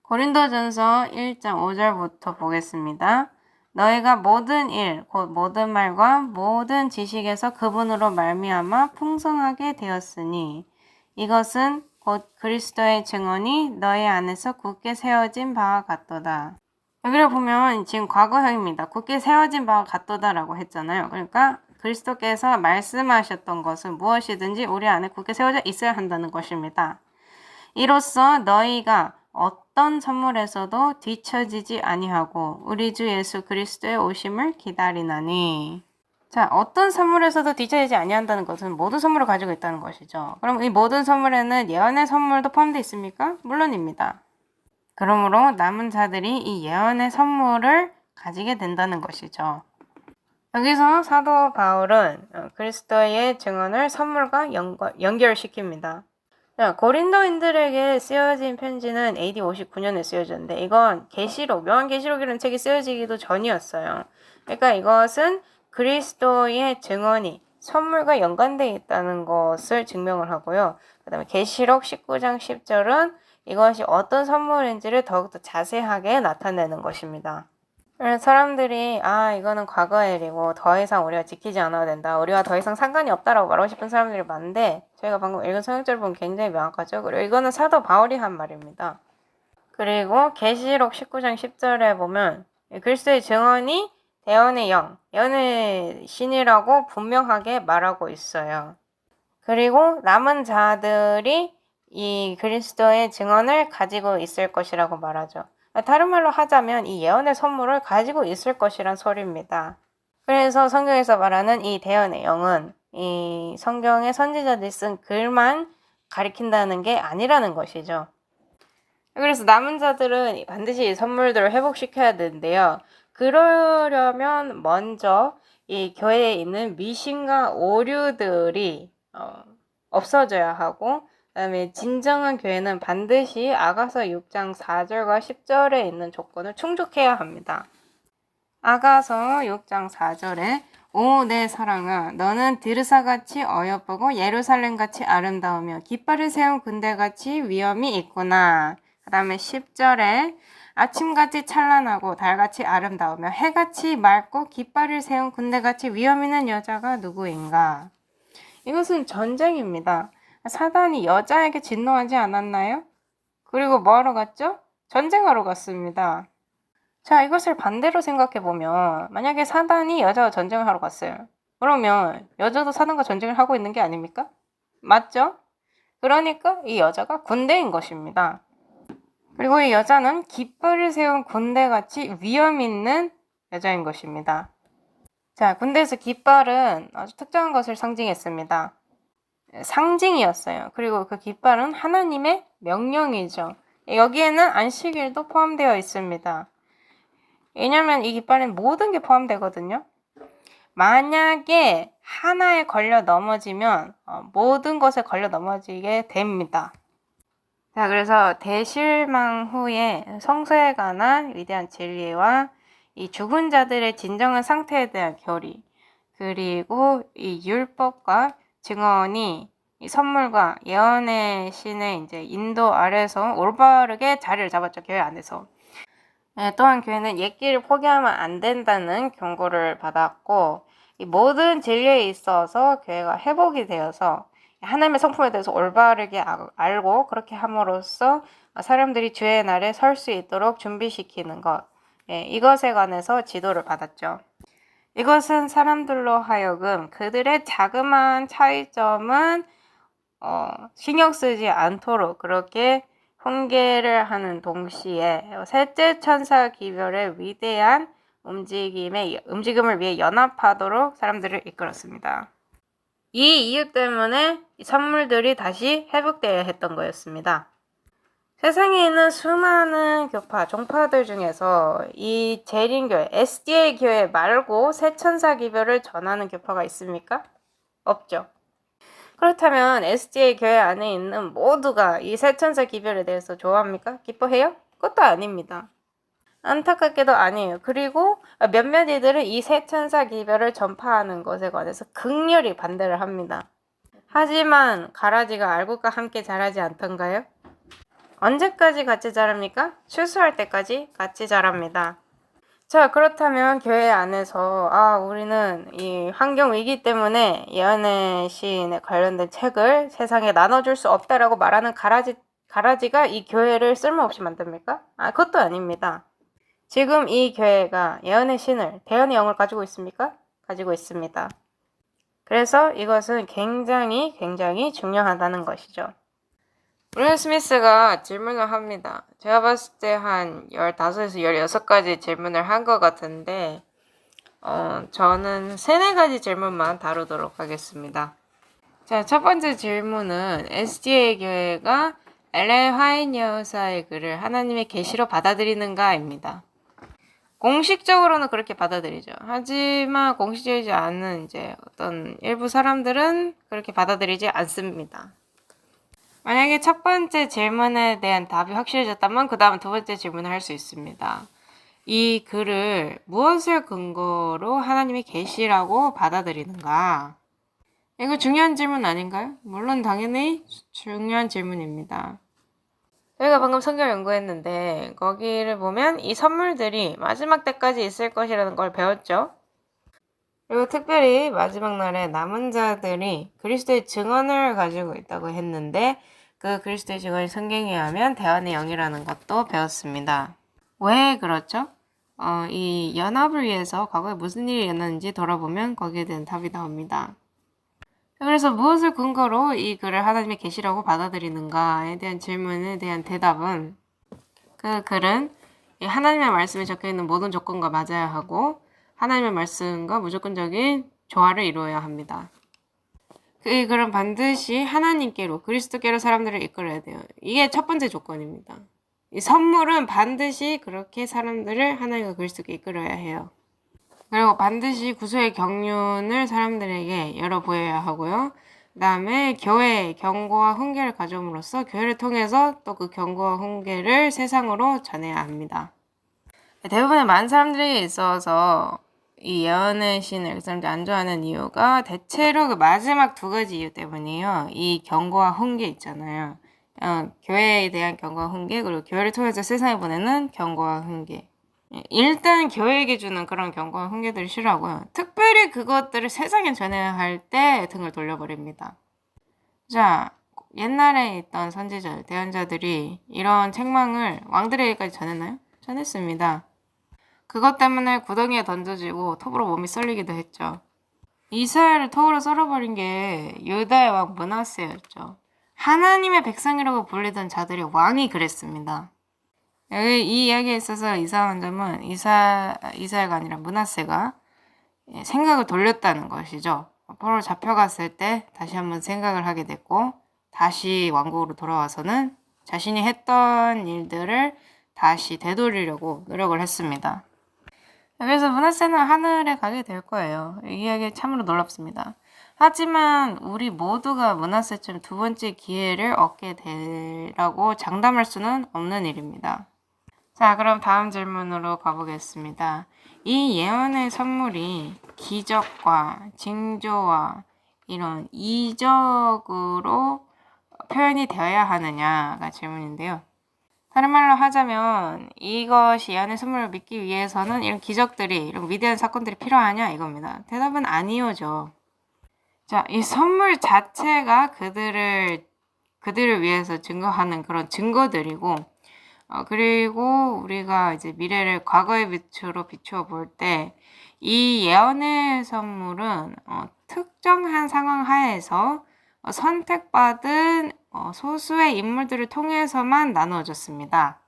고린도전서 1장 5절부터 보겠습니다. 너희가 모든 일, 곧 모든 말과 모든 지식에서 그분으로 말미암아 풍성하게 되었으니 이것은 곧 그리스도의 증언이 너희 안에서 굳게 세워진 바와 같도다. 여기를 보면 지금 과거형입니다. 굳게 세워진 바와 같도다라고 했잖아요. 그러니까 그리스도께서 말씀하셨던 것은 무엇이든지 우리 안에 굳게 세워져 있어야 한다는 것입니다. 이로써 너희가 어떤 선물에서도 뒤처지지 아니하고 우리 주 예수 그리스도의 오심을 기다리나니. 자, 어떤 선물에서도 뒤처지지 아니한다는 것은 모든 선물을 가지고 있다는 것이죠. 그럼 이 모든 선물에는 예언의 선물도 포함되어 있습니까? 물론입니다. 그러므로 남은 자들이 이 예언의 선물을 가지게 된다는 것이죠. 여기서 사도 바울은 그리스도의 증언을 선물과 연결시킵니다. 자, 고린도인들에게 쓰여진 편지는 AD 59년에 쓰여졌는데 이건 계시록, 요한계시록이라는 책이 쓰여지기도 전이었어요. 그러니까 이것은 그리스도의 증언이 선물과 연관되어 있다는 것을 증명을 하고요. 그 다음에 계시록 19장 10절은 이것이 어떤 선물인지를 더욱더 자세하게 나타내는 것입니다. 사람들이 이거는 과거의 일이고 더 이상 우리가 지키지 않아도 된다. 우리와 더 이상 상관이 없다라고 말하고 싶은 사람들이 많은데 저희가 방금 읽은 성경절 보면 굉장히 명확하죠. 그리고 이거는 사도 바울이 한 말입니다. 그리고 계시록 19장 10절에 보면 그리스도의 증언이 대언의 영, 예언의 신이라고 분명하게 말하고 있어요. 그리고 남은 자들이 이 그리스도의 증언을 가지고 있을 것이라고 말하죠. 다른 말로 하자면 이 예언의 선물을 가지고 있을 것이란 소리입니다. 그래서 성경에서 말하는 이 대언의 영은 이 성경의 선지자들이 쓴 글만 가리킨다는 게 아니라는 것이죠. 그래서 남은 자들은 반드시 이 선물들을 회복시켜야 되는데요. 그러려면 먼저 이 교회에 있는 미신과 오류들이 없어져야 하고 그다음에 진정한 교회는 반드시 아가서 6장 4절과 10절에 있는 조건을 충족해야 합니다. 아가서 6장 4절에 오 내 사랑아 너는 드르사같이 어여쁘고 예루살렘같이 아름다우며 깃발을 세운 군대같이 위엄이 있구나. 그 다음에 10절에 아침같이 찬란하고 달같이 아름다우며 해같이 맑고 깃발을 세운 군대같이 위엄 있는 여자가 누구인가. 이것은 전쟁입니다. 사단이 여자에게 진노하지 않았나요? 그리고 뭐하러 갔죠? 전쟁하러 갔습니다. 자, 이것을 반대로 생각해보면 만약에 사단이 여자와 전쟁을 하러 갔어요. 그러면 여자도 사단과 전쟁을 하고 있는 게 아닙니까? 맞죠? 그러니까 이 여자가 군대인 것입니다. 그리고 이 여자는 깃발을 세운 군대같이 위험 있는 여자인 것입니다. 자, 군대에서 깃발은 아주 특정한 것을 상징했습니다. 상징이었어요. 그리고 그 깃발은 하나님의 명령이죠. 여기에는 안식일도 포함되어 있습니다. 왜냐하면 이 깃발엔 모든 게 포함되거든요. 만약에 하나에 걸려 넘어지면 모든 것에 걸려 넘어지게 됩니다. 자, 그래서 대실망 후에 성소에 관한 위대한 진리와 이 죽은 자들의 진정한 상태에 대한 교리, 그리고 이 율법과 증언이 이 선물과 예언의 신의 이제 인도 아래서 올바르게 자리를 잡았죠. 교회 안에서. 또한 교회는 옛길을 포기하면 안 된다는 경고를 받았고 이 모든 진리에 있어서 교회가 회복이 되어서 하나님의 성품에 대해서 올바르게 알고 그렇게 함으로써 사람들이 주의 날에 설 수 있도록 준비시키는 것, 이것에 관해서 지도를 받았죠. 이것은 사람들로 하여금 그들의 자그마한 차이점은 신경 쓰지 않도록 그렇게 훈계를 하는 동시에 셋째 천사 기별의 위대한 움직임을 위해 연합하도록 사람들을 이끌었습니다. 이 이유 때문에 이 선물들이 다시 회복되어야 했던 거였습니다. 세상에 있는 수많은 교파, 종파들 중에서 이 재림교회, SDA 교회 말고 새천사 기별을 전하는 교파가 있습니까? 없죠. 그렇다면 SDA 교회 안에 있는 모두가 이 새천사 기별에 대해서 좋아합니까? 기뻐해요? 그것도 아닙니다. 안타깝게도 아니에요. 그리고 몇몇 이들은 이 새천사 기별을 전파하는 것에 관해서 극렬히 반대를 합니다. 하지만 가라지가 알곡과 함께 자라지 않던가요? 언제까지 같이 자랍니까? 출소할 때까지 같이 자랍니다. 자, 그렇다면 교회 안에서 우리는 이 환경 위기 때문에 예언의 시인에 관련된 책을 세상에 나눠줄 수 없다라고 말하는 가라지가 이 교회를 쓸모없이 만듭니까? 그것도 아닙니다. 지금 이 교회가 예언의 신을, 대언의 영을 가지고 있습니까? 가지고 있습니다. 그래서 이것은 굉장히 중요하다는 것이죠. 브루스 스미스가 질문을 합니다. 제가 봤을 때 한 15에서 16가지 질문을 한 것 같은데 저는 3-4가지 질문만 다루도록 하겠습니다. 자, 첫 번째 질문은 SDA 교회가 엘렌 화이트 여사의 글을 하나님의 계시로 받아들이는가입니다. 공식적으로는 그렇게 받아들이죠. 하지만 공식적이지 않은 이제 어떤 일부 사람들은 그렇게 받아들이지 않습니다. 만약에 첫 번째 질문에 대한 답이 확실해졌다면 그 다음 두 번째 질문을 할 수 있습니다. 이 글을 무엇을 근거로 하나님의 계시라고 받아들이는가? 이거 중요한 질문 아닌가요? 물론 당연히 중요한 질문입니다. 저희가 방금 성경 연구했는데 거기를 보면 이 선물들이 마지막 때까지 있을 것이라는 걸 배웠죠. 그리고 특별히 마지막 날에 남은 자들이 그리스도의 증언을 가지고 있다고 했는데 그 그리스도의 증언이 성경에 의하면 대언의 영이라는 것도 배웠습니다. 왜 그렇죠? 이 연합을 위해서 과거에 무슨 일이 일어났는지 돌아보면 거기에 대한 답이 나옵니다. 그래서 무엇을 근거로 이 글을 하나님의 계시라고 받아들이는가에 대한 질문에 대한 대답은 그 글은 하나님의 말씀에 적혀있는 모든 조건과 맞아야 하고 하나님의 말씀과 무조건적인 조화를 이루어야 합니다. 그 글은 반드시 하나님께로 그리스도께로 사람들을 이끌어야 돼요. 이게 첫 번째 조건입니다. 이 선물은 반드시 그렇게 사람들을 하나님과 그리스도께 이끌어야 해요. 그리고 반드시 구속의 경륜을 사람들에게 열어 보여야 하고요. 그 다음에 교회의 경고와 훈계를 가져옴으로써 교회를 통해서 또 그 경고와 훈계를 세상으로 전해야 합니다. 대부분의 많은 사람들이 있어서 이 예언의 신을 그 사람들이 안 좋아하는 이유가 대체로 그 마지막 2가지 이유 때문이에요. 이 경고와 훈계 있잖아요. 교회에 대한 경고와 훈계, 그리고 교회를 통해서 세상에 보내는 경고와 훈계. 일단 교회에게 주는 그런 경고와 훈계들을 싫어하고요. 특별히 그것들을 세상에 전해야 할 때 등을 돌려버립니다. 자, 옛날에 있던 선지자들, 대언자들이 이런 책망을 왕들에게까지 전했나요? 전했습니다. 그것 때문에 구덩이에 던져지고 톱으로 몸이 썰리기도 했죠. 이스라엘을 톱으로 썰어버린 게 유다의 왕 므낫세였죠. 하나님의 백성이라고 불리던 자들이 왕이 그랬습니다. 여기 이 이야기에 있어서 이상한 점은 이스라엘가 아니라 므낫세가 생각을 돌렸다는 것이죠. 포로로 잡혀갔을 때 다시 한번 생각을 하게 됐고 다시 왕국으로 돌아와서는 자신이 했던 일들을 다시 되돌리려고 노력을 했습니다. 그래서 므낫세는 하늘에 가게 될 거예요. 이 이야기 참으로 놀랍습니다. 하지만 우리 모두가 므낫세처럼 두 번째 기회를 얻게 되라고 장담할 수는 없는 일입니다. 자, 그럼 다음 질문으로 가보겠습니다. 이 예언의 선물이 기적과 징조와 이런 이적으로 표현이 되어야 하느냐가 질문인데요. 다른 말로 하자면 이것이 예언의 선물을 믿기 위해서는 이런 기적들이, 이런 위대한 사건들이 필요하냐 이겁니다. 대답은 아니오죠. 자, 이 선물 자체가 그들을 위해서 증거하는 그런 증거들이고 그리고 우리가 이제 미래를 과거의 빛으로 비추어 볼 때 이 예언의 선물은 특정한 상황 하에서 선택받은 소수의 인물들을 통해서만 나누어졌습니다.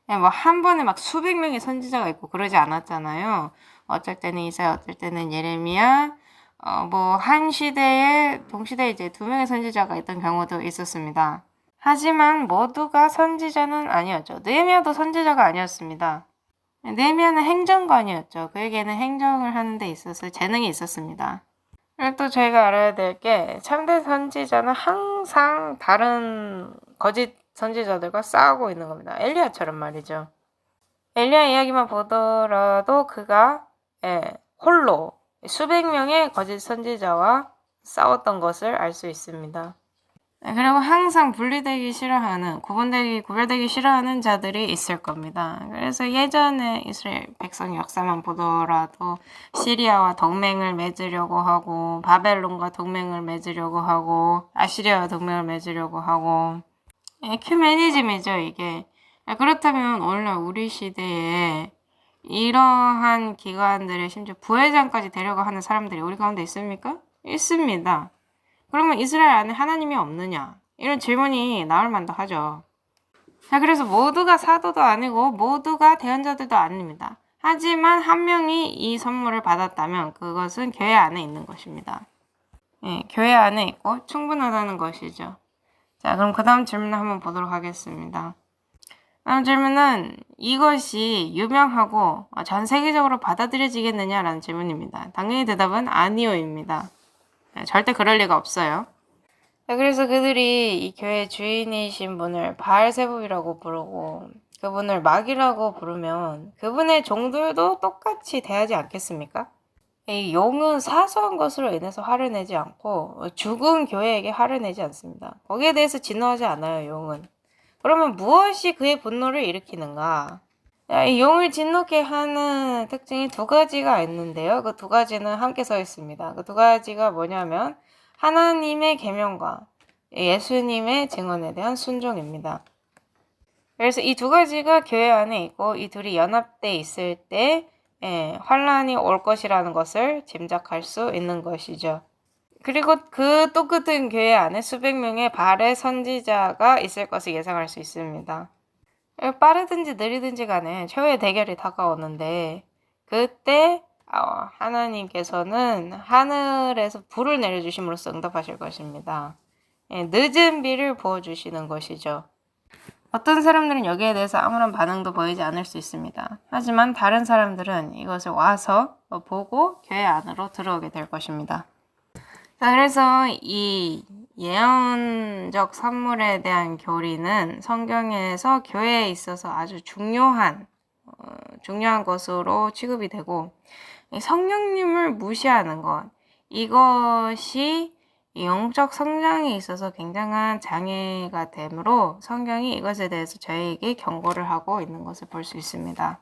뭐 한 번에 막 수백 명의 선지자가 있고 그러지 않았잖아요. 어쩔 때는 이사야, 어쩔 때는 예레미야, 뭐 한 시대에 동시대에 이제 두 명의 선지자가 있던 경우도 있었습니다. 하지만 모두가 선지자는 아니었죠. 느헤미야도 선지자가 아니었습니다. 느헤미야는 행정관이었죠. 그에게는 행정을 하는 데 있어서 재능이 있었습니다. 그리고 또 저희가 알아야 될 게 참된 선지자는 항상 다른 거짓 선지자들과 싸우고 있는 겁니다. 엘리야처럼 말이죠. 엘리야 이야기만 보더라도 그가 홀로 수백 명의 거짓 선지자와 싸웠던 것을 알 수 있습니다. 그리고 항상 분리되기 싫어하는, 구별되기 싫어하는 자들이 있을 겁니다. 그래서 예전에 이스라엘 백성 역사만 보더라도 시리아와 동맹을 맺으려고 하고, 바벨론과 동맹을 맺으려고 하고, 아시리아와 동맹을 맺으려고 하고, 에큐메니즘이죠, 이게. 그렇다면 오늘날 우리 시대에 이러한 기관들의 심지어 부회장까지 되려고 하는 사람들이 우리 가운데 있습니까? 있습니다. 그러면 이스라엘 안에 하나님이 없느냐? 이런 질문이 나올 만도 하죠. 자, 그래서 모두가 사도도 아니고 모두가 대언자들도 아닙니다. 하지만 한 명이 이 선물을 받았다면 그것은 교회 안에 있는 것입니다. 교회 안에 있고 충분하다는 것이죠. 자, 그럼 그 다음 질문을 한번 보도록 하겠습니다. 다음 질문은 이것이 유명하고 전 세계적으로 받아들여지겠느냐라는 질문입니다. 당연히 대답은 아니오입니다. 절대 그럴 리가 없어요. 그래서 그들이 이 교회 주인이신 분을 바알세불이라고 부르고 그분을 마귀라고 부르면 그분의 종들도 똑같이 대하지 않겠습니까? 이 용은 사소한 것으로 인해서 화를 내지 않고 죽은 교회에게 화를 내지 않습니다. 거기에 대해서 진노하지 않아요, 용은. 그러면 무엇이 그의 분노를 일으키는가? 이 용을 진노케 하는 특징이 두 가지가 있는데요. 그 두 가지는 함께 서 있습니다. 그 두 가지가 뭐냐면 하나님의 계명과 예수님의 증언에 대한 순종입니다. 그래서 이 두 가지가 교회 안에 있고 이 둘이 연합돼 있을 때 환란이 올 것이라는 것을 짐작할 수 있는 것이죠. 그리고 그 또 같은 교회 안에 수백 명의 바알의 선지자가 있을 것을 예상할 수 있습니다. 빠르든지 느리든지 간에 최후의 대결이 다가오는데 그때 하나님께서는 하늘에서 불을 내려주심으로써 응답하실 것입니다. 늦은 비를 부어주시는 것이죠. 어떤 사람들은 여기에 대해서 아무런 반응도 보이지 않을 수 있습니다. 하지만 다른 사람들은 이것을 와서 보고 교회 안으로 들어오게 될 것입니다. 자, 그래서 이 예언적 선물에 대한 교리는 성경에서 교회에 있어서 아주 중요한 것으로 취급이 되고 성령님을 무시하는 것, 이것이 영적 성장에 있어서 굉장한 장애가 되므로 성경이 이것에 대해서 저희에게 경고를 하고 있는 것을 볼 수 있습니다.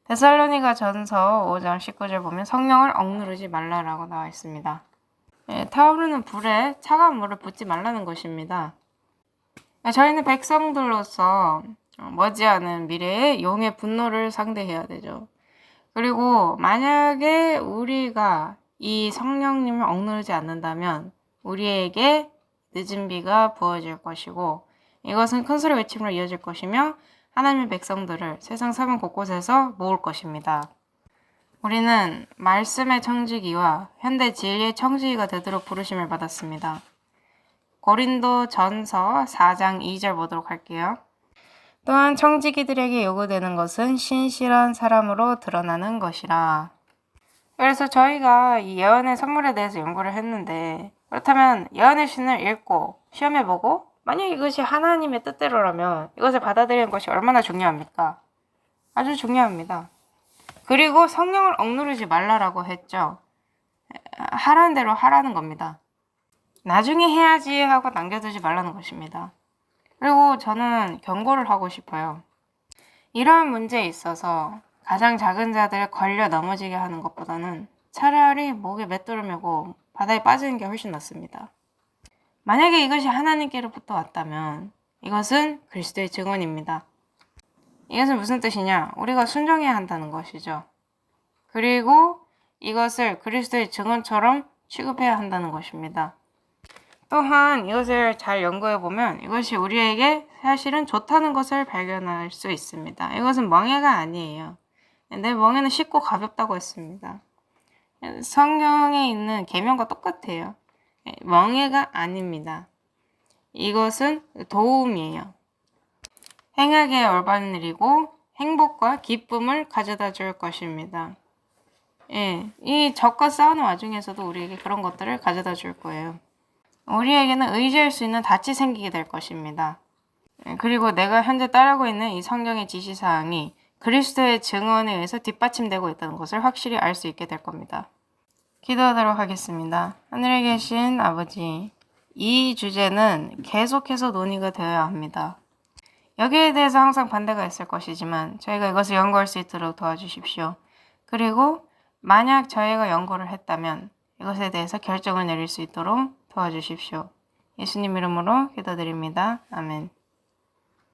데살로니가 전서 5장 19절 보면 성령을 억누르지 말라라고 나와 있습니다. 타오르는 불에 차가운 물을 붓지 말라는 것입니다. 저희는 백성들로서 머지않은 미래에 용의 분노를 상대해야 되죠. 그리고 만약에 우리가 이 성령님을 억누르지 않는다면 우리에게 늦은 비가 부어질 것이고 이것은 큰 소리 외침으로 이어질 것이며 하나님의 백성들을 세상 사방 곳곳에서 모을 것입니다. 우리는 말씀의 청지기와 현대 진리의 청지기가 되도록 부르심을 받았습니다. 고린도 전서 4장 2절 보도록 할게요. 또한 청지기들에게 요구되는 것은 신실한 사람으로 드러나는 것이라. 그래서 저희가 이 예언의 선물에 대해서 연구를 했는데 그렇다면 예언의 신을 읽고 시험해보고 만약 이것이 하나님의 뜻대로라면 이것을 받아들이는 것이 얼마나 중요합니까? 아주 중요합니다. 그리고 성령을 억누르지 말라라고 했죠. 하라는 대로 하라는 겁니다. 나중에 해야지 하고 남겨두지 말라는 것입니다. 그리고 저는 경고를 하고 싶어요. 이러한 문제에 있어서 가장 작은 자들을 걸려 넘어지게 하는 것보다는 차라리 목에 맷돌을 메고 바다에 빠지는 게 훨씬 낫습니다. 만약에 이것이 하나님께로부터 왔다면 이것은 그리스도의 증언입니다. 이것은 무슨 뜻이냐? 우리가 순종해야 한다는 것이죠. 그리고 이것을 그리스도의 증언처럼 취급해야 한다는 것입니다. 또한 이것을 잘 연구해 보면 이것이 우리에게 사실은 좋다는 것을 발견할 수 있습니다. 이것은 멍해가 아니에요. 내 멍에는 쉽고 가볍다고 했습니다. 성경에 있는 계명과 똑같아요. 멍해가 아닙니다. 이것은 도움이에요. 행하기에 올바른 일이고 행복과 기쁨을 가져다 줄 것입니다. 이 적과 싸우는 와중에서도 우리에게 그런 것들을 가져다 줄 거예요. 우리에게는 의지할 수 있는 닻이 생기게 될 것입니다. 그리고 내가 현재 따르고 있는 이 성경의 지시사항이 그리스도의 증언에 의해서 뒷받침되고 있다는 것을 확실히 알 수 있게 될 겁니다. 기도하도록 하겠습니다. 하늘에 계신 아버지, 이 주제는 계속해서 논의가 되어야 합니다. 여기에 대해서 항상 반대가 있을 것이지만 저희가 이것을 연구할 수 있도록 도와주십시오. 그리고 만약 저희가 연구를 했다면 이것에 대해서 결정을 내릴 수 있도록 도와주십시오. 예수님 이름으로 기도드립니다. 아멘.